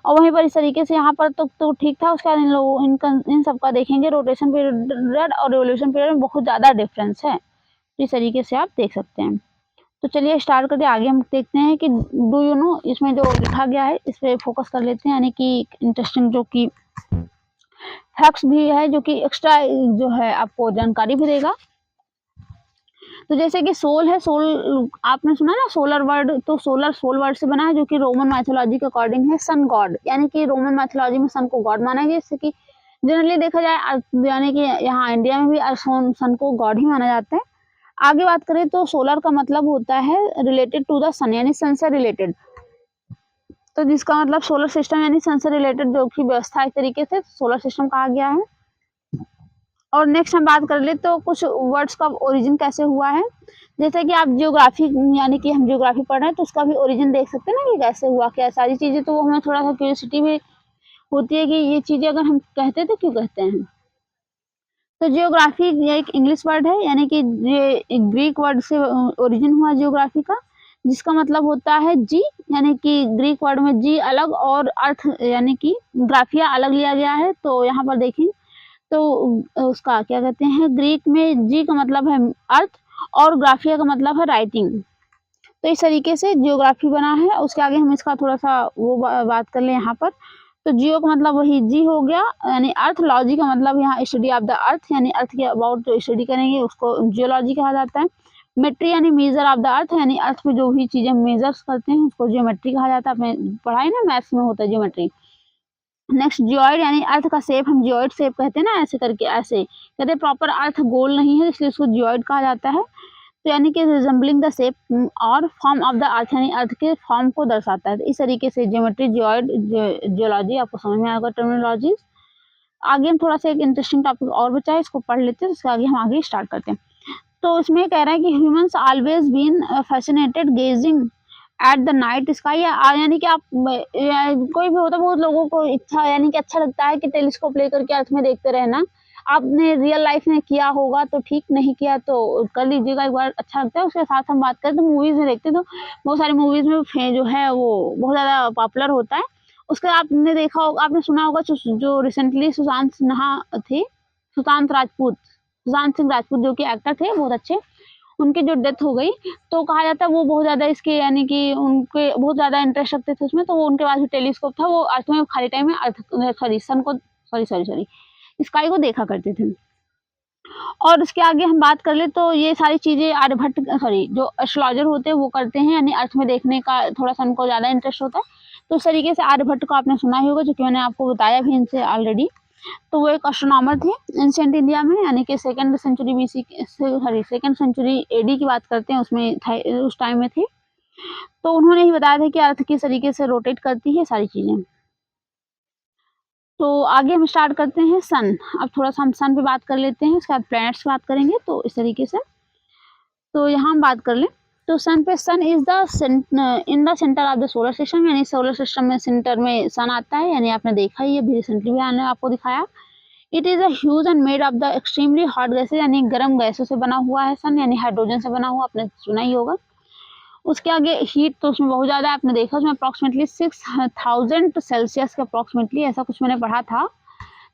और वहीं पर इस तरीके से यहाँ पर तो ठीक था। उसके बाद इन लोगों इन सब का देखेंगे रोटेशन पीरियड और रिवोल्यूशन पीरियड में बहुत ज़्यादा डिफरेंस है, इस तरीके से आप देख सकते हैं। तो चलिए स्टार्ट करते आगे हम देखते हैं कि डू यू नो इसमें जो लिखा गया है इस पर फोकस कर लेते हैं, यानी कि इंटरेस्टिंग जो कि फैक्ट्स भी है, जो कि एक्स्ट्रा जो है आपको जानकारी भी देगा। तो जैसे कि सोल है, सोल आपने सुना ना सोलर वर्ड, तो सोल वर्ड से बना है, जो कि रोमन मैथोलॉजी के अकॉर्डिंग है सन गॉड, यानी कि रोमन मैथोलॉजी में सन को गॉड माना गया, जैसे कि जनरली देखा जाए यानी कि यहाँ इंडिया में भी सन को गॉड ही माना जाता है। आगे बात करें तो सोलर का मतलब होता है रिलेटेड टू द सन, यानी सन से रिलेटेड, तो जिसका मतलब सोलर सिस्टम यानी सन से रिलेटेड जो कि व्यवस्था एक तरीके से सोलर सिस्टम कहा गया है। और नेक्स्ट हम बात कर ले तो कुछ वर्ड्स का ओरिजिन कैसे हुआ है, जैसे कि आप जियोग्राफी यानी कि हम जियोग्राफी पढ़ रहे हैं तो उसका भी ओरिजिन देख सकते हैं ना कि कैसे हुआ, क्या सारी चीज़ें, तो हमें थोड़ा सा क्यूरियोसिटी भी होती है कि ये चीज़ें अगर हम कहते तो क्यों कहते हैं। तो जियोग्राफी ये एक इंग्लिश वर्ड है, यानी कि ये ग्रीक वर्ड से ओरिजिन हुआ जियोग्राफी का, जिसका मतलब होता है जी, यानी कि ग्रीक वर्ड में जी अलग और अर्थ यानी कि ग्राफिया अलग लिया गया है। तो यहाँ पर देखें तो उसका क्या कहते हैं, ग्रीक में जी का मतलब है अर्थ और ग्राफिया का मतलब है राइटिंग, तो इस तरीके से जियोग्राफी बना है। उसके आगे हम इसका थोड़ा सा वो बात कर ले यहाँ पर, तो जियो का मतलब वही जी हो गया यानी अर्थ, लॉजी का मतलब यहाँ स्टडी ऑफ द अर्थ, यानी अर्थ के अबाउट जो स्टडी करेंगे उसको जियोलॉजी कहा जाता है। मेट्री यानी मेजर ऑफ द अर्थ, यानी अर्थ पे जो भी चीज़ें मेजर्स करते हैं उसको जियोमेट्री कहा जाता है। आपने पढ़ाई ना मैथ्स में होता है जियोमेट्री। नेक्स्ट जियोइड यानी अर्थ का शेप, हम जियोइड शेप कहते हैं ना, ऐसे करके ऐसे कहते हैं, प्रॉपर अर्थ गोल नहीं है इसलिए उसको जियोइड कहा जाता है। तो यानी कि रिजेंबलिंग द शेप और फॉर्म ऑफ द अर्थ, यानी अर्थ के फॉर्म को दर्शाता है। तो इस तरीके से ज्योमेट्री, जियोइड, जियोलॉजी आपको समझ में आएगा टर्मिनोलॉजी। आगे हम थोड़ा सा एक इंटरेस्टिंग टॉपिक और बचा है, इसको पढ़ लेते हैं, उसके आगे हम आगे स्टार्ट करते हैं। तो इसमें कह रहा है कि humans always been fascinated gazing at the night sky, यानी कि आप कोई भी होता है बहुत लोगों को इच्छा यानी कि अच्छा लगता है कि टेलीस्कोप लेकर के अर्थ में देखते रहना। आपने रियल लाइफ में किया होगा तो ठीक, नहीं किया तो कर लीजिएगा एक बार, अच्छा लगता है। उसके साथ हम बात करें तो मूवीज़ में देखते हैं तो बहुत सारी मूवीज़ में जो है वो बहुत ज़्यादा पॉपुलर होता है। उसके आपने देखा होगा, आपने सुना होगा जो रिसेंटली सुशांत सिन्हा थे, सुशांत सिंह राजपूत जो कि एक्टर थे बहुत अच्छे, उनकी जो डेथ हो गई, तो कहा जाता है वो बहुत ज़्यादा इसके यानी कि उनके बहुत ज़्यादा इंटरेस्ट रखते थे उसमें, तो वो उनके पास जो टेलीस्कोप था वो अर्थ में खाली टाइम में सन को स्काई को देखा करते थे। और उसके आगे हम बात कर ले तो ये सारी चीज़ें आर्यभट्ट जो एस्ट्रोलॉजर होते हैं वो करते हैं, यानी अर्थ में देखने का थोड़ा सा उनको ज़्यादा इंटरेस्ट होता है। तो इस तरीके से आर्यभट्ट को आपने सुना ही होगा, जो कि मैंने आपको बताया भी इनसे ऑलरेडी। तो वो एक एस्ट्रोनॉमर थे एंशिएंट इंडिया में, यानी कि सेकंड सेंचुरी एडी की बात करते हैं, उसमें उस टाइम में थे। तो उन्होंने ही बताया था कि अर्थ किस तरीके से रोटेट करती है सारी चीज़ें। तो आगे हम स्टार्ट करते हैं सन। अब थोड़ा-सा हम सन पे बात कर लेते हैं, उसके बाद प्लैनेट्स पे बात करेंगे, तो इस तरीके से। तो यहाँ हम बात कर लें, तो सन पे sun is in the centre of the solar system, यानी सोलर सिस्टम में सेंटर में सन आता है, यानी आपने देखा ही है, अभी रिसेंटली भी मैंने आपको दिखाया। It is a huge and made of the extremely hot gases, यानी गर्म गैसों से बना हुआ है सन, यानी हाइड्रोजन से बना हुआ, आपने सुना ही होगा। उसके आगे हीट तो उसमें बहुत ज़्यादा है, आपने देखा उसमें अप्रॉक्सिमेटली 6000 सेल्सियस के अप्रॉक्सिमेटली, ऐसा कुछ मैंने पढ़ा था,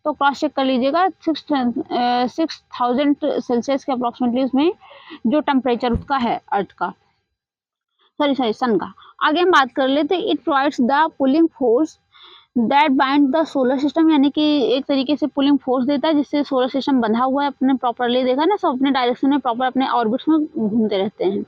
तो क्रॉस चेक कर लीजिएगा। 6000 सेल्सियस के अप्रॉक्सिमेटली उसमें जो टेम्परेचर उसका है अर्थ का, सॉरी सन का। आगे हम बात कर लेते, it provides the pulling force that bind the solar system, यानी कि एक तरीके से पुलिंग फोर्स देता है जिससे सोलर सिस्टम बंधा हुआ है अपने प्रॉपरली, देखा ना, सब अपने डायरेक्शन में प्रॉपर अपने ऑर्बिट्स में घूमते रहते हैं।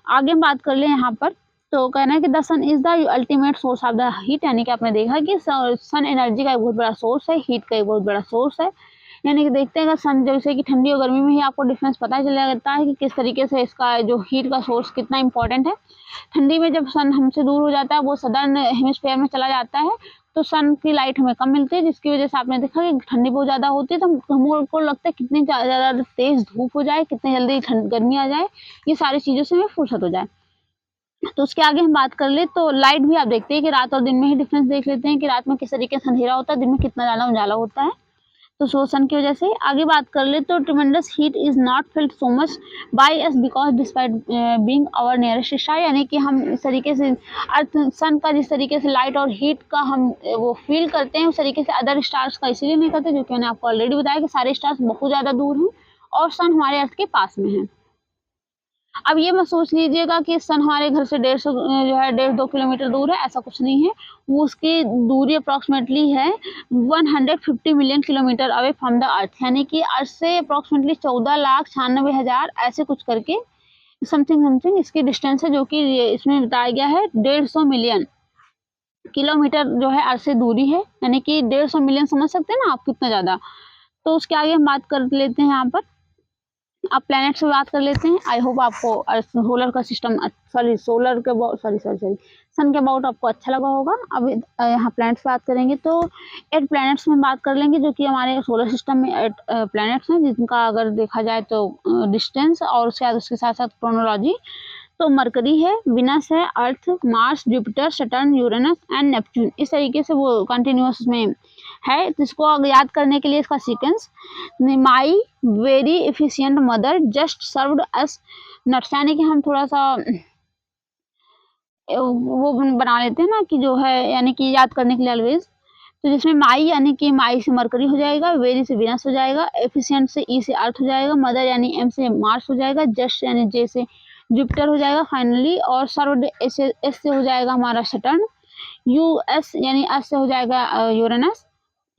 आगे हम बात कर ले यहाँ पर, तो कहना है कि the sun is the ultimate source of the heat, यानी कि आपने देखा कि सन एनर्जी का एक बहुत बड़ा सोर्स है, हीट का एक बहुत बड़ा सोर्स है। यानी कि देखते हैं सन जैसे कि ठंडी और गर्मी में ही आपको डिफरेंस पता चल जाता है कि किस तरीके से इसका जो हीट का सोर्स कितना इंपॉर्टेंट है। ठंडी में जब सन हमसे दूर हो जाता है, वो सदर्न हेमिस्फीयर में चला जाता है, तो सन की लाइट हमें कम मिलती है, जिसकी वजह से आपने देखा कि ठंडी बहुत ज़्यादा होती है, तो हमको लगता है कितनी ज़्यादा तेज़ धूप हो जाए, कितनी जल्दी गर्मी आ जाए, ये सारी चीज़ों से हमें फुर्सत हो जाए। तो उसके आगे हम बात कर ले तो लाइट भी आप देखते हैं कि रात और दिन में ही डिफरेंस देख लेते हैं कि रात में किस तरीके से अंधेरा होता है, दिन में कितना ज़्यादा उजाला होता है, तो सन की वजह से। आगे बात कर ले तो tremendous heat is not felt so much by us because despite being our nearest star, यानी कि हम इस तरीके से अर्थ सन का जिस तरीके से लाइट और हीट का हम वो फील करते हैं, उस तरीके से अदर स्टार्स का इसीलिए नहीं करते, जो कि मैंने आपको ऑलरेडी बताया कि सारे स्टार्स बहुत ज़्यादा दूर हैं और सन हमारे अर्थ के पास में है। अब ये मत सोच लीजिएगा कि सन हमारे घर से 150 जो है 1.5-2 किलोमीटर दूर है, ऐसा कुछ नहीं है। वो उसकी दूरी अप्रॉक्सिमेटली है 150 million kilometre away from the earth, यानी कि अर्थ से अप्रॉक्सिमेटली 14,96,000 ऐसे कुछ करके समथिंग इसकी डिस्टेंस है, जो कि इसमें बताया गया है 150 मिलियन किलोमीटर जो है अर्थ से दूरी है, यानी कि 150 मिलियन समझ सकते हैं ना आप कितना ज़्यादा। तो उसके आगे हम बात कर लेते हैं यहाँ पर, अब प्लैनेट से बात कर लेते हैं। आई होप आपको सोलर का सिस्टम सोलर के सॉरी सन के अबाउट आपको अच्छा लगा होगा। अब यहाँ प्लैनेट्स बात करेंगे तो 8 प्लैनेट्स में बात कर लेंगे, जो कि हमारे सोलर सिस्टम में 8 प्लैनेट्स हैं, जिनका अगर देखा जाए तो डिस्टेंस और उसके साथ साथ क्रोनोलॉजी। तो मरकरी है, विनस है, Earth, Mars, Jupiter, Saturn, Uranus and Neptune, इस तरीके से वो कंटिन्यूस में है। जिसको अगर याद करने के लिए इसका sequence, my very efficient mother just served us nuts, यानी कि हम थोड़ा सा वो बना लेते हैं ना कि जो है, यानी कि याद करने के लिए ऑलवेज। तो जिसमें माई यानी कि माई से मरकरी हो जाएगा, वेरी से विनस हो जाएगा, एफिशिएंट से ई से अर्थ हो जाएगा, मदर यानी एम से मार्स हो जाएगा, जस्ट यानी जे से जुपिटर हो जाएगा फाइनली, और सर्व्ड एस से हो जाएगा हमारा सटर्न, यू एस यानी एस से हो जाएगा यूरेनस,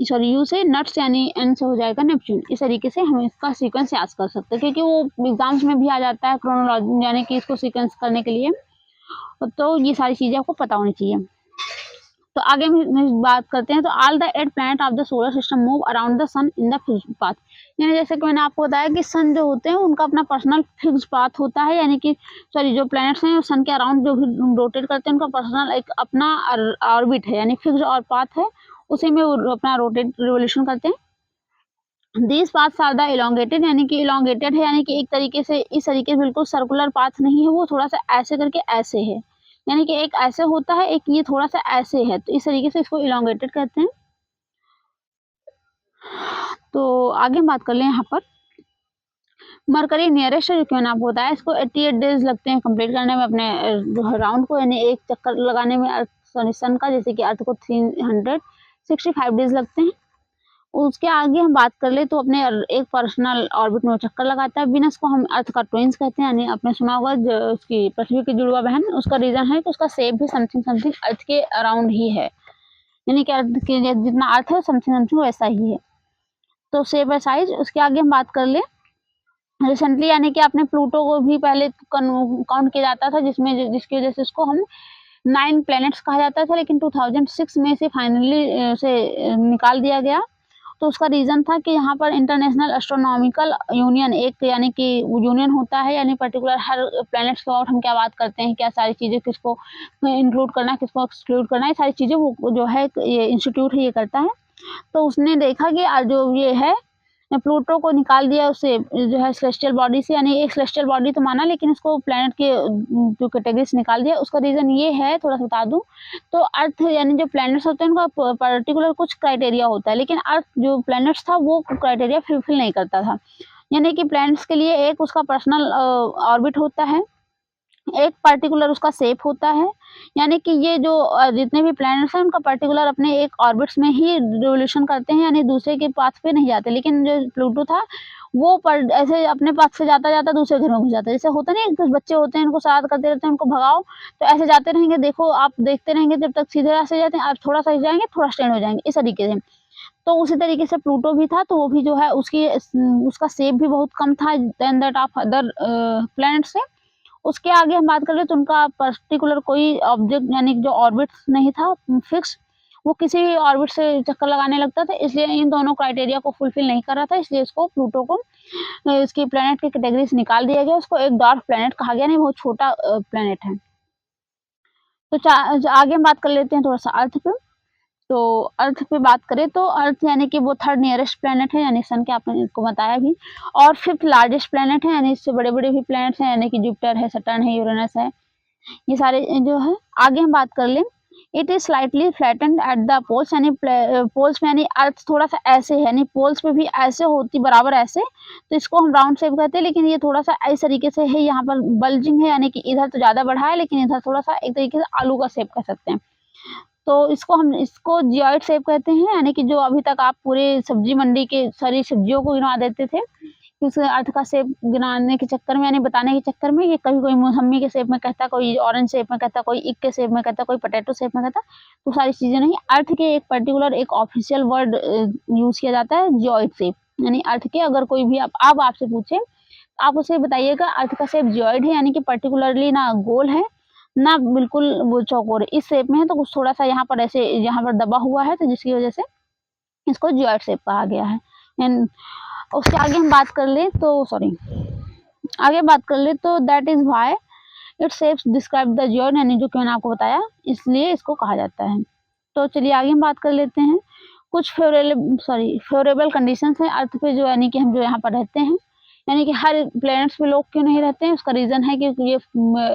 सॉरी यू से नट्स यानी एन से हो जाएगा नेपच्यून। इस तरीके से हम इसका सीक्वेंस याद कर सकते हैं, क्योंकि वो एग्जाम्स में भी आ जाता है क्रोनोलॉजी, यानी कि इसको सीक्वेंस करने के लिए, तो ये सारी चीज़ें आपको पता होनी चाहिए। तो आगे हम बात करते हैं, तो all the 8 planet of the solar system move around the sun in the fixed path, यानी जैसे कि मैंने आपको बताया कि सन जो होते हैं उनका अपना पर्सनल फिक्स्ड पाथ होता है, यानी कि सॉरी जो प्लैनेट्स हैं सन के अराउंड जो भी रोटेट करते हैं उनका पर्सनल एक अपना ऑर्बिट है, यानी फिक्स्ड और पाथ है, उसी में वो अपना रोटेट रिवोल्यूशन करते हैं। This paths are the elongated, यानी कि इलोंगेटेड है, यानी कि एक तरीके से इस तरीके से बिल्कुल सर्कुलर पाथ नहीं है, वो थोड़ा सा ऐसे करके ऐसे है, यानी कि एक ऐसे होता है, एक ये थोड़ा सा ऐसे है, तो इस तरीके से इसको इलोंगेटेड कहते हैं। तो आगे हम बात कर लें यहाँ पर मरकरी नियरेस्ट है, जो कि मैंने आपको बताया, इसको 88 डेज लगते हैं कंप्लीट करने में अपने राउंड को, यानी एक चक्कर लगाने में सॉरी सन का, जैसे कि अर्थ को 365 डेज लगते हैं। उसके आगे हम बात कर ले तो अपने एक पर्सनल ऑर्बिट में चक्कर लगाता है। वीनस को हम अर्थ का ट्विंस कहते हैं, यानी आपने सुना होगा जो उसकी पृथ्वी की जुड़वा बहन। उसका रीजन है कि उसका शेप भी समथिंग समथिंग अर्थ के अराउंड ही है, यानी कि अर्थ के जितना अर्थ है समथिंग समथिंग वैसा ही है, तो शेप है साइज। उसके आगे हम बात कर ले रिसेंटली, यानी कि आपने प्लूटो को भी पहले काउंट किया जाता था, जिसकी वजह से उसको हम 9 प्लैनेट्स कहा जाता था, लेकिन 2006 में से फाइनली उसे निकाल दिया गया। तो उसका रीज़न था कि यहाँ पर इंटरनेशनल एस्ट्रोनॉमिकल यूनियन एक, यानी कि यूनियन होता है, यानी पर्टिकुलर हर प्लैनेट्स के अबाउट हम क्या बात करते हैं, क्या सारी चीज़ें किसको इंक्लूड करना है, किसको एक्सक्लूड करना है, सारी चीज़ें वो जो है ये इंस्टीट्यूट है ये करता है। तो उसने देखा कि जो ये है प्लूटो को निकाल दिया उससे जो है सेलेस्टियल बॉडी से, यानी एक सेलेस्टियल बॉडी तो माना, लेकिन इसको प्लैनेट के जो कैटेगरी से निकाल दिया। उसका रीज़न ये है, थोड़ा सा बता दूं, तो अर्थ यानी जो प्लैनेट्स होते हैं उनका पर्टिकुलर कुछ क्राइटेरिया होता है, लेकिन अर्थ जो प्लैनेट्स था वो क्राइटेरिया फुलफिल नहीं करता था। यानी कि प्लैनेट्स के लिए एक उसका पर्सनल ऑर्बिट होता है, एक पर्टिकुलर उसका शेप होता है, यानी कि ये जो जितने भी प्लैनेट्स हैं उनका पर्टिकुलर अपने एक ऑर्बिट्स में ही रिवोल्यूशन करते हैं, यानी दूसरे के पाथ पे नहीं जाते। लेकिन जो प्लूटो था वो ऐसे अपने पाथ से जाता जाता दूसरे घर में घुस जाता है। जैसे होता नहीं, कुछ बच्चे होते हैं, इनको शरारत करते रहते हैं, उनको भगाओ तो ऐसे जाते रहेंगे, देखो आप देखते रहेंगे जब तक सीधे रास्ते जाते हैं, आप थोड़ा सा जाएंगे थोड़ा स्टैंड हो जाएंगे, इस तरीके से। तो उसी तरीके से प्लूटो भी था, तो वो भी जो है उसका शेप भी बहुत कम था than that of other planet से। उसके आगे हम बात करें तो उनका पर्टिकुलर कोई ऑब्जेक्ट, यानी जो ऑर्बिट नहीं था फिक्स, वो किसी भी ऑर्बिट से चक्कर लगाने लगता था, इसलिए इन दोनों क्राइटेरिया को फुलफिल नहीं कर रहा था, इसलिए इसको प्लूटो को इसकी प्लैनेट की कैटेगरी से निकाल दिया गया। उसको एक डॉर्फ प्लैनेट कहा गया, नहीं बहुत छोटा प्लैनेट है। तो आगे हम बात कर लेते हैं थोड़ा सा अर्थ पे। तो अर्थ पे बात करें तो अर्थ यानी कि वो थर्ड नियरेस्ट प्लैनेट है, यानी सन के आपने इनको बताया भी, और फिफ्थ लार्जेस्ट प्लैनेट है, यानी इससे बड़े बड़े भी प्लैनेट्स हैं, यानी कि जुपिटर है, सटर्न है, यूरेनस है, ये सारे जो है। आगे हम बात कर लें, it is slightly flattened at the poles, यानी पोल्स में, यानी अर्थ थोड़ा सा ऐसे है, यानी पोल्स पे भी ऐसे होती बराबर ऐसे, तो इसको हम राउंड शेप कहते हैं, लेकिन ये थोड़ा सा इस तरीके से है, यहाँ पर बल्जिंग है, यानी कि इधर तो ज़्यादा बढ़ा है, लेकिन इधर थोड़ा सा एक तरीके से आलू का शेप कह सकते हैं। तो इसको जियोइड शेप कहते हैं, यानी कि जो अभी तक आप पूरे सब्जी मंडी के सारी सब्जियों को गिनवा देते थे, इस अर्थ का शेप गिनाने के चक्कर में, यानी बताने के चक्कर में, ये कभी कोई मौसम्मी के शेप में कहता, कोई ऑरेंज शेप में कहता, कोई इग के शेप में कहता, कोई पोटैटो शेप में कहता, तो सारी चीज़ें नहीं। अर्थ के एक पर्टिकुलर एक ऑफिशियल वर्ड यूज़ किया जाता है, जियोइड शेप, यानी अर्थ के अगर कोई भी अब आपसे पूछे आप उसे बताइएगा अर्थ का शेप जियोइड है, यानी कि पर्टिकुलरली ना गोल है ना बिल्कुल वो चौकोर, इस शेप में है, तो कुछ थोड़ा सा यहाँ पर ऐसे यहाँ पर दबा हुआ है, तो जिसकी वजह से इसको जियोइड शेप कहा गया है। एंड उसके आगे हम बात कर ले तो आगे बात कर ले तो that is why it shapes describe the geoid, यानी जो कि मैंने आपको बताया, इसलिए इसको कहा जाता है। तो चलिए आगे हम बात कर लेते हैं, कुछ फेवरेबल कंडीशंस हैं अर्थ पे, जो यानी कि हम जो यहाँ पर रहते हैं, यानी कि हर प्लैनेट्स पे लोग क्यों नहीं रहते हैं, उसका रीज़न है कि ये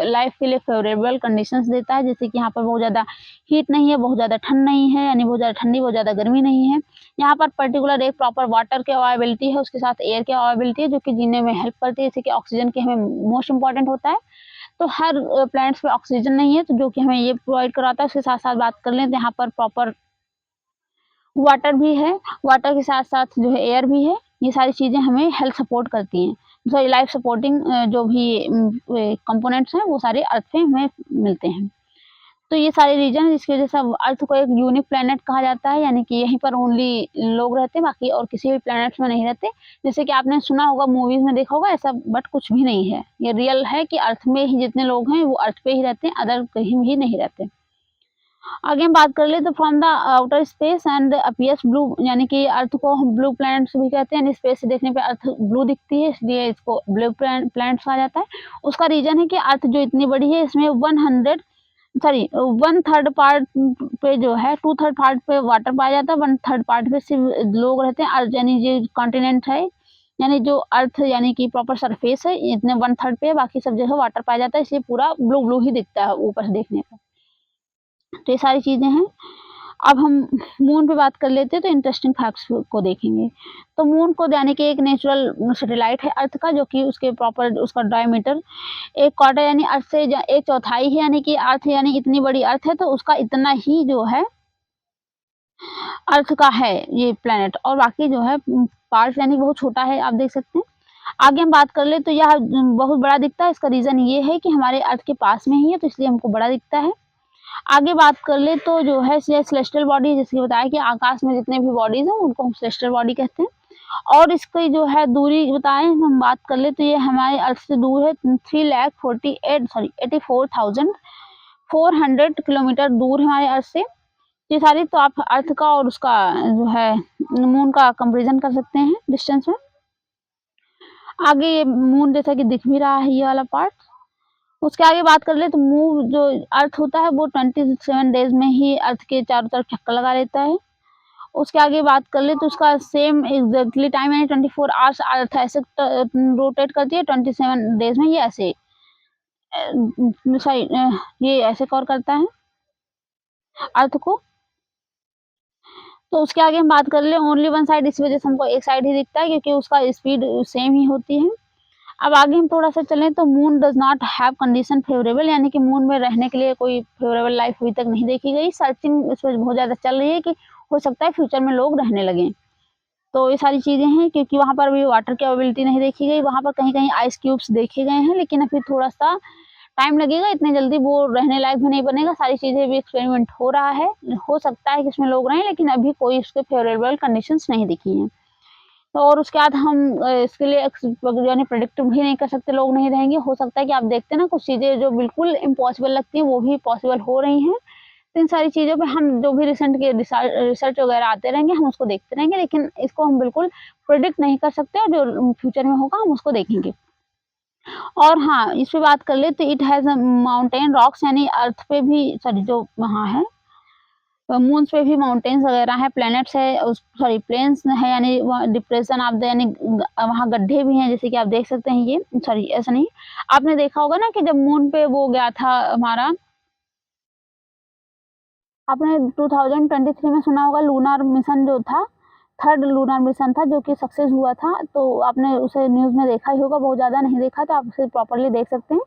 लाइफ के लिए फेवरेबल कंडीशंस देता है, जैसे कि यहाँ पर बहुत ज़्यादा हीट नहीं है, बहुत ज़्यादा ठंड नहीं है, यानी बहुत ज़्यादा ठंडी बहुत ज़्यादा गर्मी नहीं है। यहाँ पर पर्टिकुलर एक प्रॉपर वाटर की अवेलेबिलिटी है, उसके साथ एयर की अवेलेबिलिटी है, जो कि जीने में हेल्प करती है, जैसे कि ऑक्सीजन की हमें मोस्ट इंपॉर्टेंट होता है। तो हर प्लैनेट्स पे ऑक्सीजन नहीं है, तो जो कि हमें ये प्रोवाइड कराता है। उसके साथ साथ बात कर लें तो यहाँ पर प्रॉपर वाटर भी है, वाटर के साथ साथ जो है एयर भी है, ये सारी चीज़ें हमें हेल्थ सपोर्ट करती हैं। सॉरी लाइफ सपोर्टिंग जो भी कंपोनेंट्स हैं वो सारे अर्थ पे हमें मिलते हैं। तो ये सारे रीजन है जिसकी वजह से अर्थ को एक यूनिक प्लैनेट कहा जाता है, यानी कि यहीं पर ओनली लोग रहते हैं, बाकी और किसी भी प्लैनेट्स में नहीं रहते। जैसे कि आपने सुना होगा, मूवीज़ में देखा होगा, ऐसा बट कुछ भी नहीं है, ये रियल है कि अर्थ में ही जितने लोग हैं वो अर्थ पे ही रहते हैं, अदर कहीं भी नहीं रहते। आगे हम बात कर ले तो from the outer space and appears blue, यानी कि अर्थ को हम ब्लू प्लैनेट्स भी कहते हैं, यानी स्पेस से देखने पे अर्थ ब्लू दिखती है, इसलिए इसको ब्लू प्लैनेट्स कहा जाता है। उसका रीजन है कि अर्थ जो इतनी बड़ी है, इसमें 1/3 पार्ट पे जो है 2/3 पार्ट पे वाटर पाया जाता है, 1/3 पार्ट पे सिर्फ लोग रहते हैं। अर्थ यानी जो कॉन्टिनेंट है, यानी जो अर्थ यानी कि प्रॉपर सरफेस है, इतने 1/3 पे, बाकी सब जगह वाटर पाया जाता है, इसलिए पूरा ब्लू ब्लू ही दिखता है ऊपर से देखने पर। तो ये सारी चीज़ें हैं। अब हम मून पे बात कर लेते हैं, तो इंटरेस्टिंग फैक्ट्स को देखेंगे। तो मून को यानी कि एक नेचुरल सैटेलाइट है अर्थ का, जो कि उसके प्रॉपर उसका डायमीटर 1/4 यानी अर्थ से 1/4 है, यानी कि अर्थ यानी इतनी बड़ी अर्थ है, तो उसका इतना ही जो है अर्थ का है ये प्लैनेट, और बाकी जो है पार्ट यानी बहुत छोटा है, आप देख सकते हैं। आगे हम बात कर ले तो यह बहुत बड़ा दिखता है, इसका रीज़न ये है कि हमारे अर्थ के पास में ही है, तो इसलिए हमको बड़ा दिखता है। आगे बात कर ले तो जो है सेलेस्टियल बॉडी, जैसे बताया कि आकाश में जितने भी बॉडीज़ हैं उनको हम सेलेस्टियल बॉडी कहते हैं। और इसकी जो है दूरी बताएं हम बात कर ले तो ये हमारे अर्थ से दूर है 84,400 किलोमीटर दूर है हमारे अर्थ से। ये सारी तो आप अर्थ का और उसका जो है मून का कंपेरिजन कर सकते हैं डिस्टेंस में। आगे ये मून जैसा कि दिख भी रहा है ये वाला पार्ट। उसके आगे बात कर ले तो मून जो अर्थ होता है वो 27 डेज में ही अर्थ के चारों तरफ चक्कर लगा लेता है। उसके आगे बात कर ले तो उसका सेम एग्जैक्टली टाइम यानी 24 आवर्स अर्थ ऐसे रोटेट करती है, 27 डेज में ये ऐसे सॉरी ये ऐसे कवर करता है अर्थ को। तो उसके आगे हम बात कर ले ओनली वन साइड, इस वजह से हमको एक साइड ही दिखता है क्योंकि उसका स्पीड सेम ही होती है। अब आगे हम थोड़ा सा चलें तो moon does not have condition favourable, यानी कि मून में रहने के लिए कोई फेवरेबल लाइफ अभी तक नहीं देखी गई। सर्चिंग इस पर बहुत ज़्यादा चल रही है कि हो सकता है फ्यूचर में लोग रहने लगें। तो ये सारी चीज़ें हैं क्योंकि वहाँ पर अभी वाटर की अवेलेबिलिटी नहीं देखी गई, वहाँ पर कहीं कहीं आइस क्यूब्स देखे गए हैं, लेकिन अभी थोड़ा सा टाइम लगेगा, इतने जल्दी वो रहने लायक भी नहीं बनेगा। सारी चीज़ें भी एक्सपेरिमेंट हो रहा है, हो सकता है कि इसमें लोग रहें, लेकिन अभी कोई उसके फेवरेबल कंडीशंस नहीं दिखी हैं। तो और उसके बाद हम इसके लिए यानी प्रेडिक्ट भी नहीं कर सकते लोग नहीं रहेंगे। हो सकता है कि आप देखते हैं ना कुछ चीज़ें जो बिल्कुल इम्पॉसिबल लगती हैं वो भी पॉसिबल हो रही हैं। तो इन सारी चीज़ों पे हम जो भी रिसेंट के रिसर्च वगैरह आते रहेंगे हम उसको देखते रहेंगे, लेकिन इसको हम बिल्कुल प्रेडिक्ट नहीं कर सकते और जो फ्यूचर में होगा हम उसको देखेंगे। और हाँ, इस पे बात कर ले तो इट हैज़ माउंटेन रॉक्स, यानी अर्थ पे भी सॉरी जो वहाँ है मून्स पे भी माउंटेन्स वगैरह हैं, प्लैनेट्स है उस सॉरी प्लेन्स है, यानी वहाँ डिप्रेशन ऑफ द यानी वहाँ गड्ढे भी हैं, जैसे कि आप देख सकते हैं ये सॉरी ऐसा नहीं, आपने देखा होगा ना कि जब मून पे वो गया था हमारा, आपने 2023 में सुना होगा लूनार मिशन जो था, थर्ड लूनार मिशन था जो कि सक्सेस हुआ था, तो आपने उसे न्यूज़ में देखा ही होगा, बहुत ज़्यादा नहीं देखा तो आप उसे प्रॉपर्ली देख सकते हैं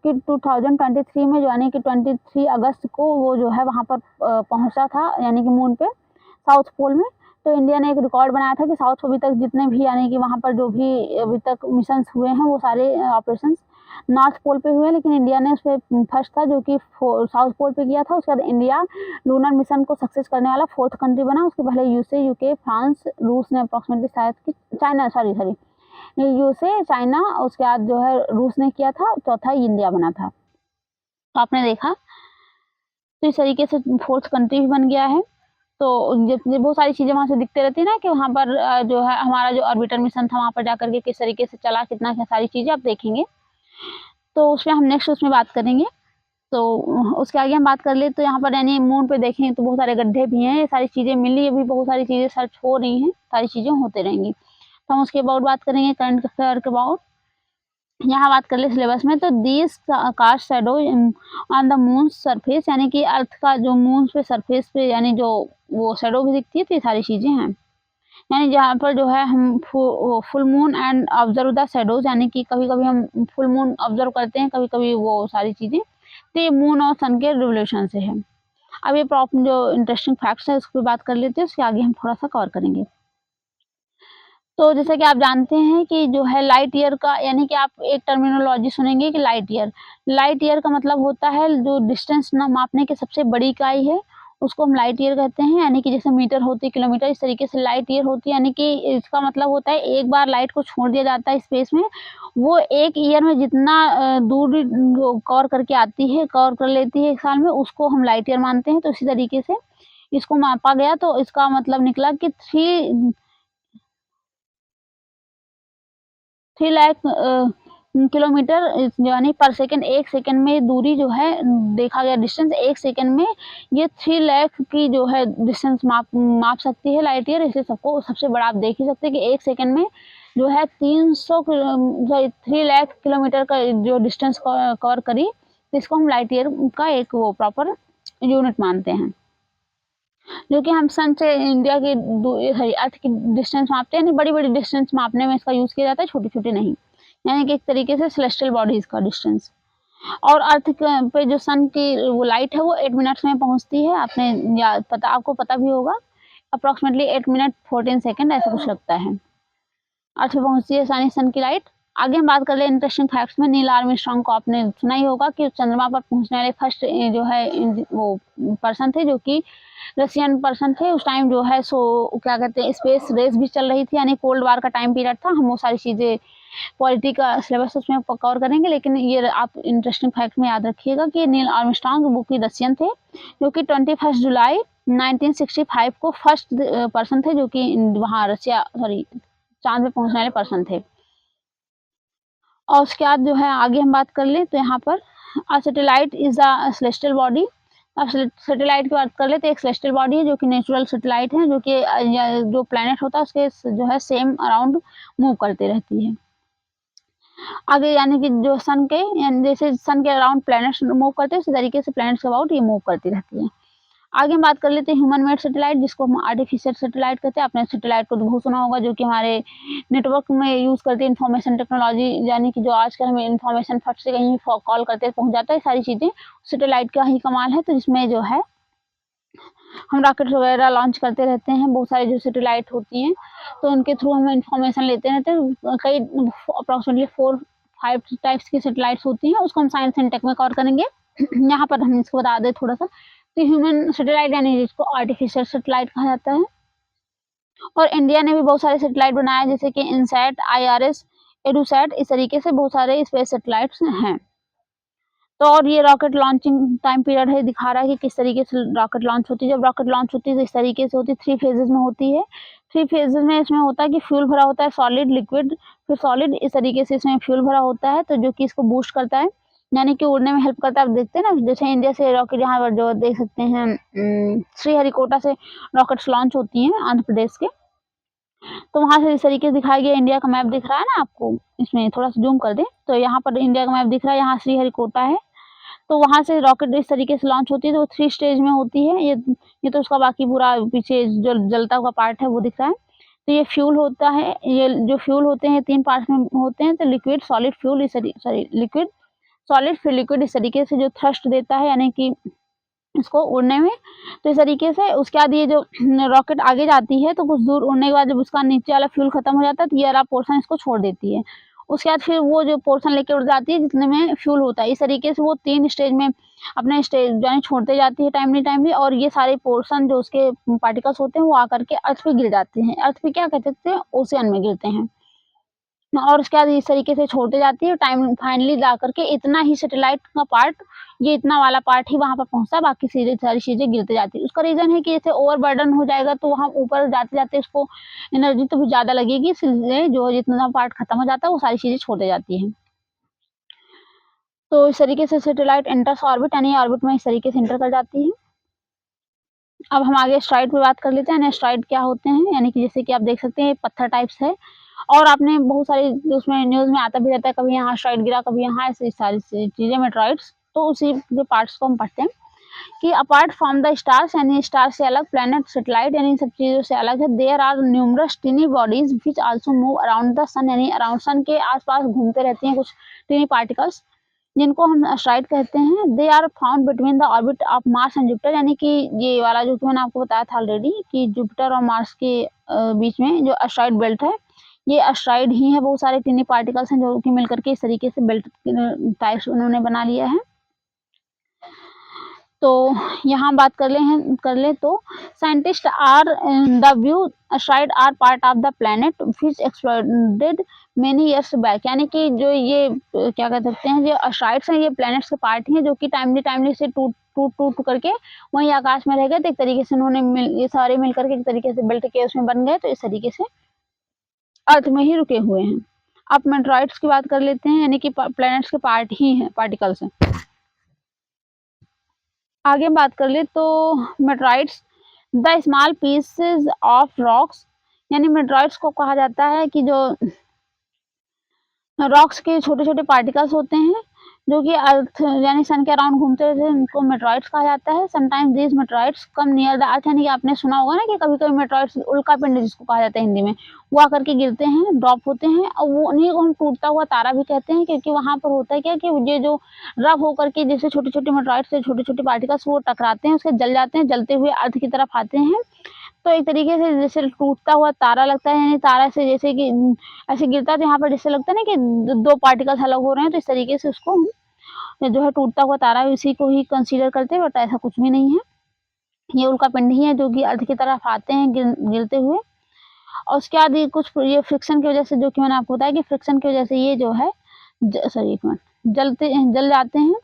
कि 2023 में यानी कि 23 अगस्त को वो जो है वहाँ पर पहुँचा था, यानी कि मून पे साउथ पोल में। तो इंडिया ने एक रिकॉर्ड बनाया था कि साउथ अभी तक जितने भी यानी कि वहाँ पर जो भी अभी तक मिशंस हुए हैं वो सारे ऑपरेशंस नॉर्थ पोल पे हुए, लेकिन इंडिया ने उस पर फर्स्ट था जो कि साउथ पोल पे किया था। उसके बाद इंडिया लूनर मिशन को सक्सेस करने वाला 4th कंट्री बना। उसके पहले यूएसए, यूके, फ्रांस, रूस ने अप्रॉक्सीमेटली शायद कि चाइना सॉरी यूएसए, चाइना, उसके बाद जो है रूस ने किया था, चौथा इंडिया बना था। तो आपने देखा तो इस तरीके से 4th कंट्री भी बन गया है। तो ये बहुत सारी चीज़ें वहाँ से दिखते रहती है ना कि वहाँ पर जो है हमारा जो ऑर्बिटर मिशन था वहाँ पर जाकर के किस तरीके से चला, कितना क्या सारी चीज़ें आप देखेंगे। तो उसमें हम नेक्स्ट उसमें बात करेंगे। तो उसके आगे हम बात कर ले तो यहाँ पर यानी मून पे देखें तो बहुत सारे गड्ढे भी हैं, ये सारी चीज़ें मिली, अभी बहुत सारी चीज़ें सर्च हो रही हैं, सारी चीज़ें होते रहेंगी। तो हम उसके अबाउट बात करेंगे, करंट अफेयर के अबाउट। यहाँ बात कर ले सिलेबस में तो these cast shadow on the moon surface, यानी कि अर्थ का जो मून पे सरफेस पे यानी जो वो शैडो भी दिखती है, तो ये सारी चीज़ें हैं। यानी जहाँ पर जो है हम full moon and observe the shadows, यानी कि कभी-कभी हम फुल मून ऑब्जर्व करते हैं, कभी-कभी वो सारी चीज़ें। तो ये मून और सन के रिवोल्यूशन से है। अब ये जो इंटरेस्टिंग फैक्ट्स है उसकी बात कर लेते हैं, उसके आगे हम थोड़ा सा कवर करेंगे। तो जैसे कि आप जानते हैं कि जो है लाइट ईयर का यानी कि आप एक टर्मिनोलॉजी सुनेंगे कि लाइट ईयर, लाइट ईयर का मतलब होता है जो डिस्टेंस ना मापने की सबसे बड़ी इकाई है, उसको हम लाइट ईयर कहते हैं। यानी कि जैसे मीटर होती है किलोमीटर, इस तरीके से लाइट ईयर होती है, यानी कि इसका मतलब होता है एक बार लाइट को छोड़ दिया जाता है स्पेस में, वो एक ईयर में जितना दूरी कवर करके आती है, कवर कर लेती है एक साल में, उसको हम लाइट ईयर मानते हैं। तो इसी तरीके से इसको मापा गया तो इसका मतलब निकला कि 3 लाख किलोमीटर यानी पर सेकंड, 1 सेकंड में दूरी जो है देखा गया डिस्टेंस 1 सेकंड में ये 3 लाख की जो है डिस्टेंस माप सकती है लाइट ईयर। इसे सबको सबसे बड़ा आप देख ही सकते हैं कि 1 सेकंड में जो है 3 लाख किलोमीटर का जो डिस्टेंस कवर करी, तो इसको हम लाइट ईयर का एक वो प्रॉपर यूनिट मानते हैं। जो कि हम सन से इंडिया के अर्थ की डिस्टेंस मापते हैं, यानी बड़ी-बड़ी डिस्टेंस मापने में इसका यूज़ किया जाता है, छोटी-छोटी नहीं। यानी कि एक तरीके से सेलेस्टियल बॉडीज़ का डिस्टेंस। और अर्थ पे जो सन की वो लाइट है वो 8 मिनट्स में पहुँचती है। आपको पता भी होगा, अप्रॉक्सिमेटली 8 मिनट 14 सेकंड ऐसा कुछ लगता है। अर्थ पे पहुँचती है आसानी सन की लाइट। आगे हम बात कर ले इंटरेस्टिंग फैक्ट्स में। नील आर्मस्ट्रांग को आपने सुना ही होगा कि चंद्रमा पर पहुँचने वाले फर्स्ट जो है वो पर्सन थे, जो कि रशियन पर्सन थे। उस टाइम जो है क्या कहते हैं, स्पेस रेस भी चल रही थी, यानी कोल्ड वार का टाइम पीरियड था। हम वो सारी चीज़ें पॉलिटी का सिलेबस उसमें कवर करेंगे, लेकिन ये आप इंटरेस्टिंग फैक्ट में याद रखिएगा कि नील आर्मस्ट्रांग वो की रशियन थे, जो कि 21 जुलाई 1965 को फर्स्ट पर्सन थे जो कि वहाँ चाँद पे पहुँचने वाले पर्सन थे। और उसके बाद जो है आगे हम बात कर लें तो यहाँ पर satellite is a celestial body. अब सैटेलाइट की बात कर ले तो एक सेलेस्टियल बॉडी है जो कि नेचुरल सैटेलाइट है, जो कि जो प्लैनेट होता है उसके जो है सेम अराउंड मूव करती रहती है। आगे यानी कि जो सन के यानी जैसे सन के अराउंड प्लैनेट्स मूव करते हैं, उसी तरीके से प्लैनेट्स के अबाउट ये मूव करती रहती है। आगे हम बात कर लेते हैं ह्यूमन मेड सैटेलाइट, जिसको हम आर्टिफिशियल सैटेलाइट कहते हैं। आपने सैटेलाइट को तो बहुत सुना होगा, जो कि हमारे नेटवर्क में यूज़ करते हैं इन्फॉर्मेशन टेक्नोलॉजी, यानी कि जो आजकल हमें इन्फॉर्मेशन फट से कहीं कॉल करते पहुँच जाता है, सारी चीज़ें सैटेलाइट का ही कमाल है। तो जिसमें जो है हम रॉकेट्स वगैरह लॉन्च करते रहते हैं, बहुत सारी जो सैटेलाइट होती हैं, तो उनके थ्रू हम इन्फॉर्मेशन लेते रहते हैं। कई अप्रॉक्सिमेटली 4-5 टाइप्स की सैटेलाइट्स होती हैं, उसको हम साइंस एंड टेक में कवर करेंगे। यहाँ पर हम इसको बता दें थोड़ा सा, तो ह्यूमन सैटेलाइट यानी जिसको आर्टिफिशियल सैटेलाइट कहा जाता है। और इंडिया ने भी बहुत सारे सैटेलाइट बनाए, जैसे कि इनसैट, IRS, एडुसैट, इस तरीके से बहुत सारे स्पेस सैटेलाइट्स हैं। तो और ये रॉकेट लॉन्चिंग टाइम पीरियड है, दिखा रहा है कि किस तरीके से रॉकेट लॉन्च होती है। जब रॉकेट लॉन्च होती है तो इस तरीके से होती है, 3 फेजेज़ में होती है। 3 फेजेज़ में इसमें होता है कि फ्यूल भरा होता है, सॉलिड, लिक्विड, फिर सॉलिड, इस तरीके से इसमें फ्यूल भरा होता है, तो जो कि इसको बूस्ट करता है, यानी कि उड़ने में हेल्प करता है। आप देखते हैं ना, जैसे इंडिया से रॉकेट यहाँ पर जो देख सकते हैं, श्रीहरिकोटा से रॉकेट्स लॉन्च होती हैं आंध्र प्रदेश के, तो वहाँ से इस तरीके से दिखाया गया। इंडिया का मैप दिख रहा है ना आपको, इसमें थोड़ा-सा ज़ूम कर दें, तो यहाँ पर इंडिया का मैप दिख रहा है, यहाँ श्रीहरिकोटा है। तो वहाँ से रॉकेट इस तरीके से लॉन्च होती है, तो 3 स्टेज में होती है। ये तो उसका बाकी पूरा पीछे जो जलता हुआ पार्ट है वो दिख रहा है। तो ये फ्यूल होता है, ये जो फ्यूल होते हैं 3 पार्ट्स में होते हैं, तो liquid, solid, fuel, liquid, solid, फिर लिक्विड, इस तरीके से जो थ्रस्ट देता है, यानी कि इसको उड़ने में। तो इस तरीके से उसके बाद ये जो रॉकेट आगे जाती है, तो कुछ दूर उड़ने के बाद जब उसका नीचे वाला फ्यूल खत्म हो जाता है, तो ये वाला पोर्शन इसको छोड़ देती है। उसके बाद फिर वो जो पोर्शन लेके उड़ जाती है जितने में फ्यूल होता है। इस तरीके से वो 3 स्टेज में अपने स्टेज यानी छोड़ते जाती है टाइमली, और ये सारे पोर्शन जो उसके पार्टिकल्स होते हैं वो आकर के अर्थ पे गिर जाते हैं। अर्थ पे क्या कह सकते हैं, ओशियन में गिरते हैं। और उसके बाद इस तरीके से छोड़ते जाती है, टाइम फाइनली जाकर के इतना ही सैटेलाइट का पार्ट, ये इतना वाला पार्ट ही वहाँ पर पहुँचता है, बाकी सारी चीज़ें गिरते जाती है। उसका रीज़न है कि जैसे ओवरबर्डन हो जाएगा तो वहाँ ऊपर जाते-जाते उसको एनर्जी तो भी ज़्यादा लगेगी, इसलिए जो जितना पार्ट खत्म हो जाता है वो सारी चीज़ें छोड़ते जाती हैं। तो इस तरीके से सैटेलाइट एंटर्स ऑर्बिट, यानी ऑर्बिट में इस तरीके से एंटर कर जाती है। अब हम आगे एस्टेरॉइड पे बात कर लेते हैं। एस्टेरॉइड क्या होते हैं, यानी कि जैसे कि आप देख सकते हैं पत्थर टाइप्स है, और आपने बहुत सारी उसमें न्यूज़ में आता भी रहता है, कभी यहाँ एस्टेरॉइड गिरा, कभी यहाँ, ऐसी सारी चीज़ें मेटेरॉइड्स। तो उसी के पार्ट्स को हम पढ़ते हैं कि अपार्ट फ्रॉम द स्टार्स, यानी स्टार से अलग, प्लैनेट, सैटेलाइट यानी इन सब चीज़ों से अलग है, there are numerous tiny bodies which also move around the sun, यानी अराउंड सन के आसपास घूमते रहती हैं कुछ टिनी पार्टिकल्स, जिनको हम एस्टेरॉइड कहते हैं। They are found between the orbit of Mars and Jupiter, यानी कि ये वाला जो कि मैंने आपको बताया था ऑलरेडी कि जुपिटर और मार्स के बीच में जो एस्टेरॉइड बेल्ट है, ये एस्टेरॉइड ही है। बहुत सारे टिनी पार्टिकल्स हैं जो कि मिलकर के इस तरीके से बेल्ट टाइप्स उन्होंने बना लिया है। तो यहाँ बात कर ले तो scientist are the view asteroid are part of the planet which exploded many years back, यानी कि जो ये क्या कह सकते हैं, जो एस्टेरॉइड्स हैं ये प्लैनेट्स के पार्ट हैं जो कि टाइमली से टूट करके वहीं आकाश में रह गए। तो एक तरीके से उन्होंने ये सारे मिल करके एक तरीके से बेल्ट के उसमें बन गए, तो इस तरीके से अर्थ में ही रुके हुए हैं। अब मेटेरॉइड्स की बात कर लेते हैं, यानी कि प्लैनेट्स के पार्ट ही हैं, पार्टिकल्स हैं। आगे बात कर ले तो meteoroids the small pieces of rocks, यानी मेटेरॉइड्स को कहा जाता है कि जो रॉक्स के छोटे-छोटे पार्टिकल्स होते हैं जो कि अर्थ यानी सन के अराउंड घूमते रहते हैं, उनको मेटेरॉइड्स कहा जाता है। Sometimes these meteoroids come near the earth, यानी कि आपने सुना होगा ना कि कभी-कभी मेटेरॉइड्स उल्कापिंड जिसको कहा जाता है हिंदी में, वो आकर के गिरते हैं, ड्रॉप होते हैं और वो उन्हीं को हम टूटता हुआ तारा भी कहते हैं, क्योंकि वहाँ पर होता है क्या कि ये जो रब होकर के जैसे छोटे-छोटे मेटेरॉइड्स से छोटे-छोटे पार्टिकल्स वो टकराते हैं, उसके जल जाते हैं, जलते हुए अर्थ की तरफ आते हैं। तो एक तरीके से जैसे टूटता हुआ तारा लगता है, यानी तारा से जैसे कि ऐसे गिरता है तो यहाँ पर जैसे लगता है ना कि 2 पार्टिकल्स अलग हो रहे हैं, तो इस तरीके से उसको जो है टूटता हुआ तारा इसी को ही कंसीडर करते हैं, बट ऐसा कुछ भी नहीं है। ये उल्कापिंड ही है जो कि अर्थ की तरफ आते हैं गिरते हुए, और उसके बाद ये कुछ ये फ्रिक्शन की वजह से, जो कि मैंने आपको बताया कि फ्रिक्शन की वजह से ये जो है सॉरी एक मिनट जल जाते हैं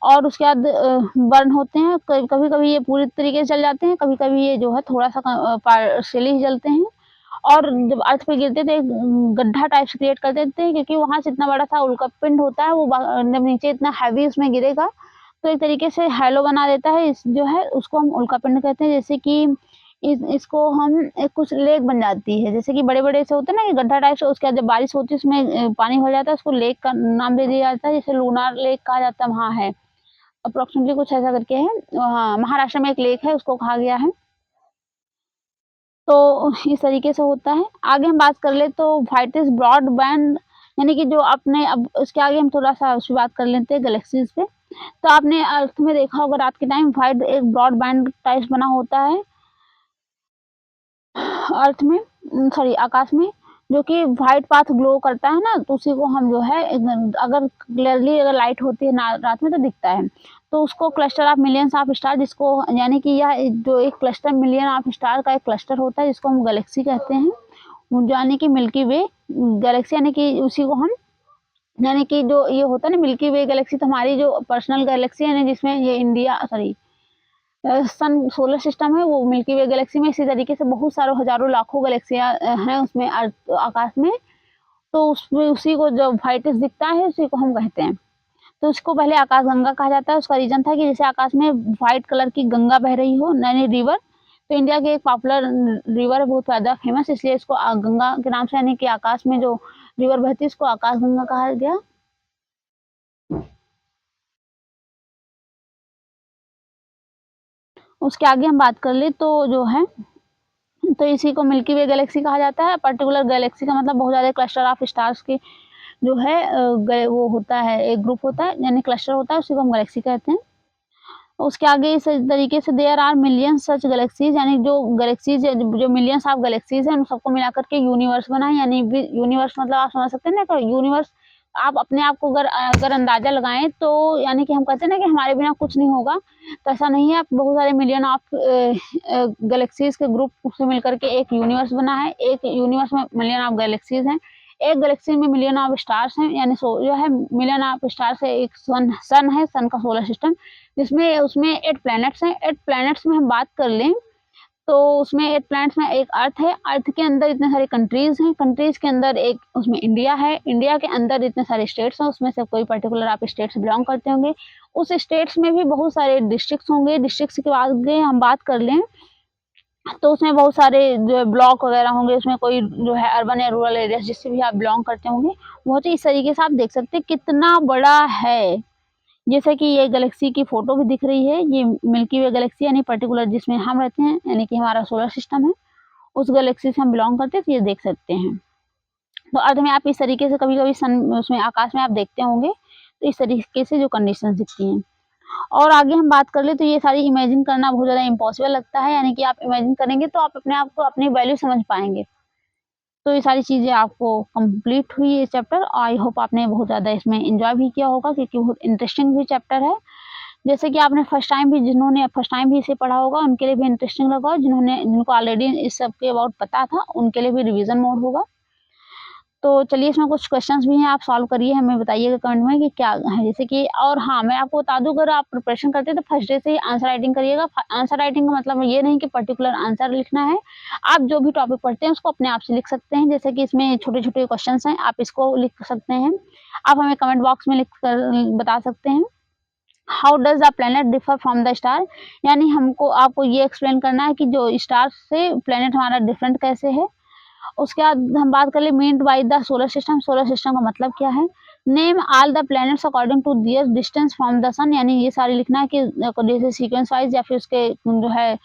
और उसके बाद बर्न होते हैं। कभी-कभी ये पूरी तरीके से जल जाते हैं, कभी-कभी ये जो है थोड़ा-सा पार्शियली ही जलते हैं और जब अर्थ पे गिरते हैं तो एक गड्ढा टाइप से क्रिएट कर देते हैं, क्योंकि वहाँ से इतना बड़ा सा उल्कापिंड होता है, वो जब नीचे इतना हैवी उसमें गिरेगा तो एक तरीके से हैलो बना देता है। इस जो है उसको हम उल्कापिंड कहते हैं। जैसे कि इसको हम कुछ लेक बन जाती है, जैसे कि बड़े-बड़े से होते हैं ना कि गड्ढा टाइप से, उसके बाद जब बारिश होती है उसमें पानी भर जाता है, उसको लेक का नाम दे दिया जाता है, जैसे लूनार लेक कहा जाता है, वहाँ है। अप्रोक्सीमेटली कुछ ऐसा करके है। हाँ, महाराष्ट्र में एक लेक है, उसको कहा गया है। तो इस तरीके से होता है। आगे हम बात कर ले तो व्हाइट इज़ ब्रॉडबैंड, यानी कि जो अपने अब उसके आगे हम थोड़ा-सा उसकी बात कर लेते हैं गैलेक्सीज़ पे। तो आपने अर्थ में देखा होगा रात के टाइम व्हाइट एक ब्रॉडबैंड टाइप बना होता है अर्थ में, सॉरी आकाश में, जो कि व्हाइट पाथ ग्लो करता है ना, तो उसी को हम जो है अगर क्लियरली अगर लाइट होती है ना रात में तो दिखता है। तो उसको cluster of millions of star, जिसको यानी कि यह जो एक क्लस्टर मिलियन ऑफ स्टार का एक क्लस्टर होता है जिसको हम गैलेक्सी कहते हैं, यानी कि मिल्की वे गैलेक्सी, यानी कि उसी को हम यानी कि जो ये होता है ना मिल्की वे गैलेक्सी, तो हमारी जो पर्सनल गैलेक्सी है ना जिसमें ये India sorry sun solar system है, वो मिल्की वे गैलेक्सी में इसी तरीके से बहुत सारे हज़ारों लाखों गैलेक्सियाँ हैं उसमें आकाश में। तो उसमें उसी को जो व्हाइटिश दिखता है उसी को हम कहते हैं। तो उसको पहले आकाशगंगा कहा जाता है। उसका रीज़न था कि जैसे आकाश में व्हाइट कलर की गंगा बह रही हो, यानी रिवर। तो इंडिया की एक पॉपुलर रिवर है, बहुत ज़्यादा फेमस, इसलिए इसको गंगा के नाम से, यानी कि आकाश में जो रिवर बहती है उसको आकाशगंगा कहा गया। उसके आगे हम बात कर ले तो जो है तो इसी को मिल्की वे गैलेक्सी कहा जाता है। पर्टिकुलर गैलेक्सी का मतलब बहुत ज़्यादा क्लस्टर ऑफ स्टार्स की जो है वो होता है, एक ग्रुप होता है यानी क्लस्टर होता है, उसी को हम गैलेक्सी कहते हैं। उसके आगे इस तरीके से there are millions such galaxies, यानी जो गैलेक्सीज है, जो मिलियंस ऑफ गैलेक्सीज हैं उन सबको मिलाकर के यूनिवर्स बना है। यानी यूनिवर्स मतलब आप समझ सकते हैं ना, तो यूनिवर्स आप अपने आप को अगर अगर अंदाजा लगाएं तो यानी कि हम कहते हैं ना कि हमारे बिना कुछ नहीं होगा, तो ऐसा नहीं है। बहुत सारे मिलियन ऑफ गैलेक्सीज के ग्रुप से मिलकर के एक यूनिवर्स बना है। एक यूनिवर्स में मिलियन ऑफ गैलेक्सीज हैं, एक गैलेक्सी में मिलियन ऑफ स्टार्स हैं, यानी जो है मिलियन ऑफ स्टार्स है। एक सन है, सन का सोलर सिस्टम, जिसमें उसमें 8 प्लैनेट्स हैं। 8 प्लैनेट्स में हम बात कर लें तो उसमें 8 प्लैनेट्स में एक अर्थ है। अर्थ के अंदर इतने सारे कंट्रीज़ हैं। कंट्रीज़ के अंदर एक उसमें इंडिया है। इंडिया के अंदर इतने सारे स्टेट्स हैं, उसमें से कोई पर्टिकुलर आप स्टेट से बिलॉन्ग करते होंगे। उस स्टेट्स में भी बहुत सारे डिस्ट्रिक्ट्स होंगे। डिस्ट्रिक्ट्स के आगे हम बात कर लें तो उसमें बहुत सारे जो ब्लॉक वगैरह होंगे, उसमें कोई जो है अर्बन या रूरल एरिया जिससे भी आप बिलॉन्ग करते होंगे। बहुत ही इस तरीके से आप देख सकते हैं कितना बड़ा है। जैसे कि ये गैलेक्सी की फ़ोटो भी दिख रही है, ये मिल्की वे गैलेक्सी यानी पर्टिकुलर जिसमें हम रहते हैं, यानी कि हमारा सोलर सिस्टम है, उस गैलेक्सी से हम बिलॉन्ग करते हैं, तो ये देख सकते हैं। तो अर्थ में आप इस तरीके से कभी-कभी सन उसमें आकाश में आप देखते होंगे, तो इस तरीके से जो कंडीशंस दिखती हैं। और आगे हम बात कर लें तो ये सारी इमेजिन करना बहुत ज़्यादा इम्पॉसिबल लगता है, यानी कि आप इमेजिन करेंगे तो आप अपने आप को अपनी वैल्यू समझ पाएँगे। तो ये सारी चीज़ें आपको कंप्लीट हुई ये चैप्टर। आई होप आपने बहुत ज़्यादा इसमें एन्जॉय भी किया होगा, क्योंकि बहुत इंटरेस्टिंग भी चैप्टर है। जैसे कि आपने जिन्होंने फर्स्ट टाइम भी इसे पढ़ा होगा उनके लिए भी इंटरेस्टिंग लगा, और जिनको ऑलरेडी इस सब के अबाउट पता था उनके लिए भी रिवीजन मोड होगा। तो चलिए इसमें कुछ क्वेश्चंस भी हैं, आप सॉल्व करिए, हमें बताइएगा कमेंट में कि क्या है। जैसे कि और हाँ, मैं आपको बता दूँ, अगर आप प्रिपरेशन करते हैं तो फर्स्ट डे से ही आंसर राइटिंग करिएगा। आंसर राइटिंग का मतलब ये नहीं कि पर्टिकुलर आंसर लिखना है। आप जो भी टॉपिक पढ़ते हैं उसको अपने आप से लिख सकते हैं। जैसे कि इसमें छोटे-छोटे क्वेश्चंस हैं, आप इसको लिख सकते हैं। आप हमें कमेंट बॉक्स में लिख कर बता सकते हैं। How does the planet differ from the star, यानी हमको आपको ये एक्सप्लेन करना है कि जो स्टार से प्लैनेट हमारा डिफरेंट कैसे है। उसके बाद हम बात कर ले meant by the solar system. Solar system का मतलब क्या है? Name all the planets according to their distance from the sun, यानी ये सारे लिखना है कि जैसे सीक्वेंस वाइज या फिर उसके जो है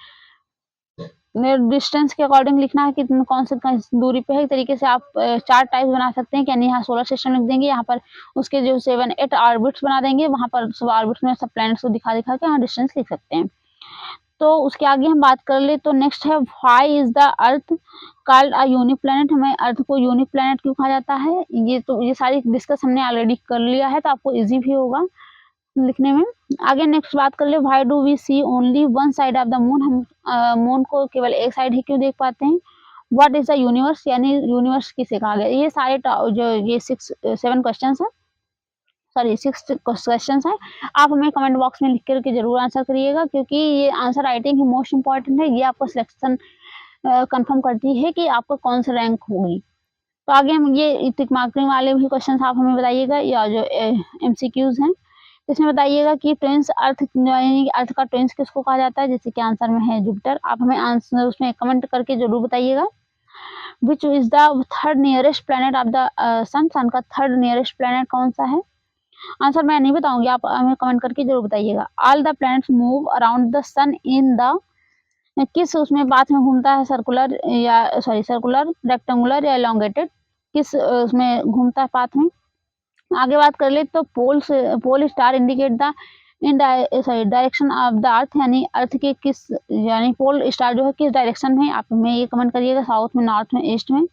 डिस्टेंस के अकॉर्डिंग लिखना है कि कौन से दूरी पे है। एक तरीके से आप 4 टाइप्स बना सकते हैं कि यानी यहाँ सोलर सिस्टम लिख देंगे, यहाँ पर उसके जो 7-8 ऑर्बिट्स बना देंगे, वहाँ पर सब ऑर्बिट्स में सब प्लैनेट्स को दिखा के यहाँ डिस्टेंस लिख सकते हैं। तो उसके आगे हम बात कर ले तो नेक्स्ट है why is the earth called a unique planet. हमें अर्थ को यूनिक प्लैनेट क्यों कहा जाता है? ये सारी डिस्कस हमने ऑलरेडी कर लिया है, तो आपको इजी भी होगा लिखने में। आगे नेक्स्ट बात कर ले why do we see only one side of the moon. हम मून को केवल एक साइड ही क्यों देख पाते हैं? व्हाट इज द यूनिवर्स, यानी यूनिवर्स किसे कहा गया? ये सारे जो ये 7 क्वेश्चन है, सॉरी 6 क्वेश्चन है, आप हमें कमेंट बॉक्स में लिख करके जरूर आंसर करिएगा, क्योंकि ये आंसर राइटिंग ही मोस्ट इंपॉर्टेंट है। ये आपको सिलेक्शन कंफर्म करती है कि आपका कौन सा रैंक होगी। तो आगे हम ये टिक मार्किंग वाले भी क्वेश्चन आप हमें बताइएगा, या जो MCQs हैं इसमें बताइएगा कि ट्विंस अर्थ यानी अर्थ का ट्विंस किसको कहा जाता है, जैसे कि आंसर में है जुपिटर। आप हमें आंसर उसमें कमेंट करके जरूर बताइएगा। Which is the third nearest planet of the sun. Sun का थर्ड नियरेस्ट प्लैनेट कौन सा है? आंसर मैं नहीं बताऊंगी, आप हमें कमेंट करके जरूर बताइएगा। All the planets move around the sun in the, किस उसमें पाथ में घूमता है? सर्कुलर या सॉरी सर्कुलर, रेक्टेंगुलर या एलोंगेटेड, किस उसमें घूमता है पाथ में? आगे बात कर ले तो pole star indicate the in direction of the earth, यानी अर्थ के किस, यानी पोल स्टार जो है किस डायरेक्शन में? आप में ये कमेंट करिएगा, साउथ में, नॉर्थ में, ईस्ट में।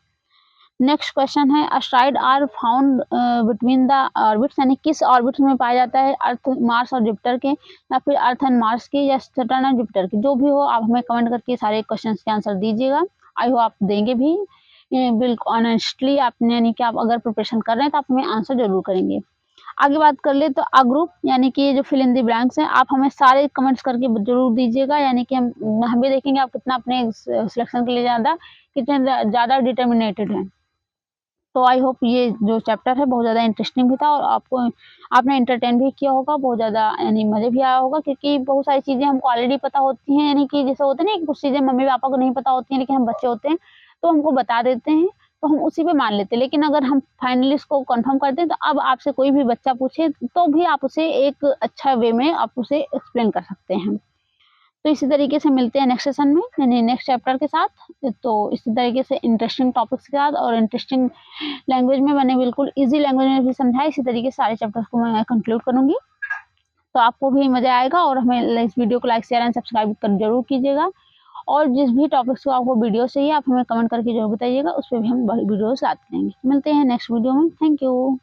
नेक्स्ट क्वेश्चन है asteroid are found between the orbits, यानी किस ऑर्बिट्स में पाया जाता है? अर्थ, मार्स और जुपिटर के, या फिर अर्थ एंड मार्स के, या सैटर्न और जुपिटर के? जो भी हो आप हमें कमेंट करके सारे क्वेश्चंस के आंसर दीजिएगा। आई होप आप देंगे भी बिल्कुल ऑनेस्टली, आपने यानी कि आप अगर प्रिपरेशन कर रहे हैं तो आप हमें आंसर जरूर करेंगे। आगे बात कर ले तो अ ग्रुप, यानी कि ये जो फिल इन द ब्लैंक्स हैं आप हमें सारे कमेंट्स करके जरूर दीजिएगा, यानी कि हम भी देखेंगे आप कितना अपने सिलेक्शन के लिए कितने ज़्यादा डिटर्मिनेटेड हैं। तो आई होप ये जो चैप्टर है बहुत ज़्यादा इंटरेस्टिंग भी था, और आपने एंटरटेन भी किया होगा, बहुत ज़्यादा यानी मज़े भी आया होगा, क्योंकि बहुत सारी चीज़ें हमको ऑलरेडी पता होती हैं, यानी कि जैसे होते हैं ना कुछ चीज़ें मम्मी पापा को नहीं पता होती हैं, लेकिन हम बच्चे होते हैं तो हमको बता देते हैं, तो हम उसी पे मान लेते हैं। लेकिन अगर हम फाइनली इसको कंफर्म करते हैं, तो अब आपसे कोई भी बच्चा पूछे तो भी आप उसे एक अच्छा वे में आप उसे एक्सप्लेन कर सकते हैं। तो इसी तरीके से मिलते हैं नेक्स्ट सेशन में, यानी नेक्स्ट चैप्टर के साथ। तो इसी तरीके से इंटरेस्टिंग टॉपिक्स के साथ और इंटरेस्टिंग लैंग्वेज में, मैंने बिल्कुल इजी लैंग्वेज में भी समझाया, इसी तरीके से सारे चैप्टर्स को मैं कंक्लूड करूँगी। तो आपको भी मज़ा आएगा, और हमें इस वीडियो को लाइक, शेयर एंड सब्सक्राइब कर जरूर कीजिएगा। और जिस भी टॉपिक्स को आपको वीडियो चाहिए आप हमें कमेंट करके जरूर बताइएगा, उस पर भी हम वीडियोज़ लाते रहेंगे। मिलते हैं नेक्स्ट वीडियो में। Thank you.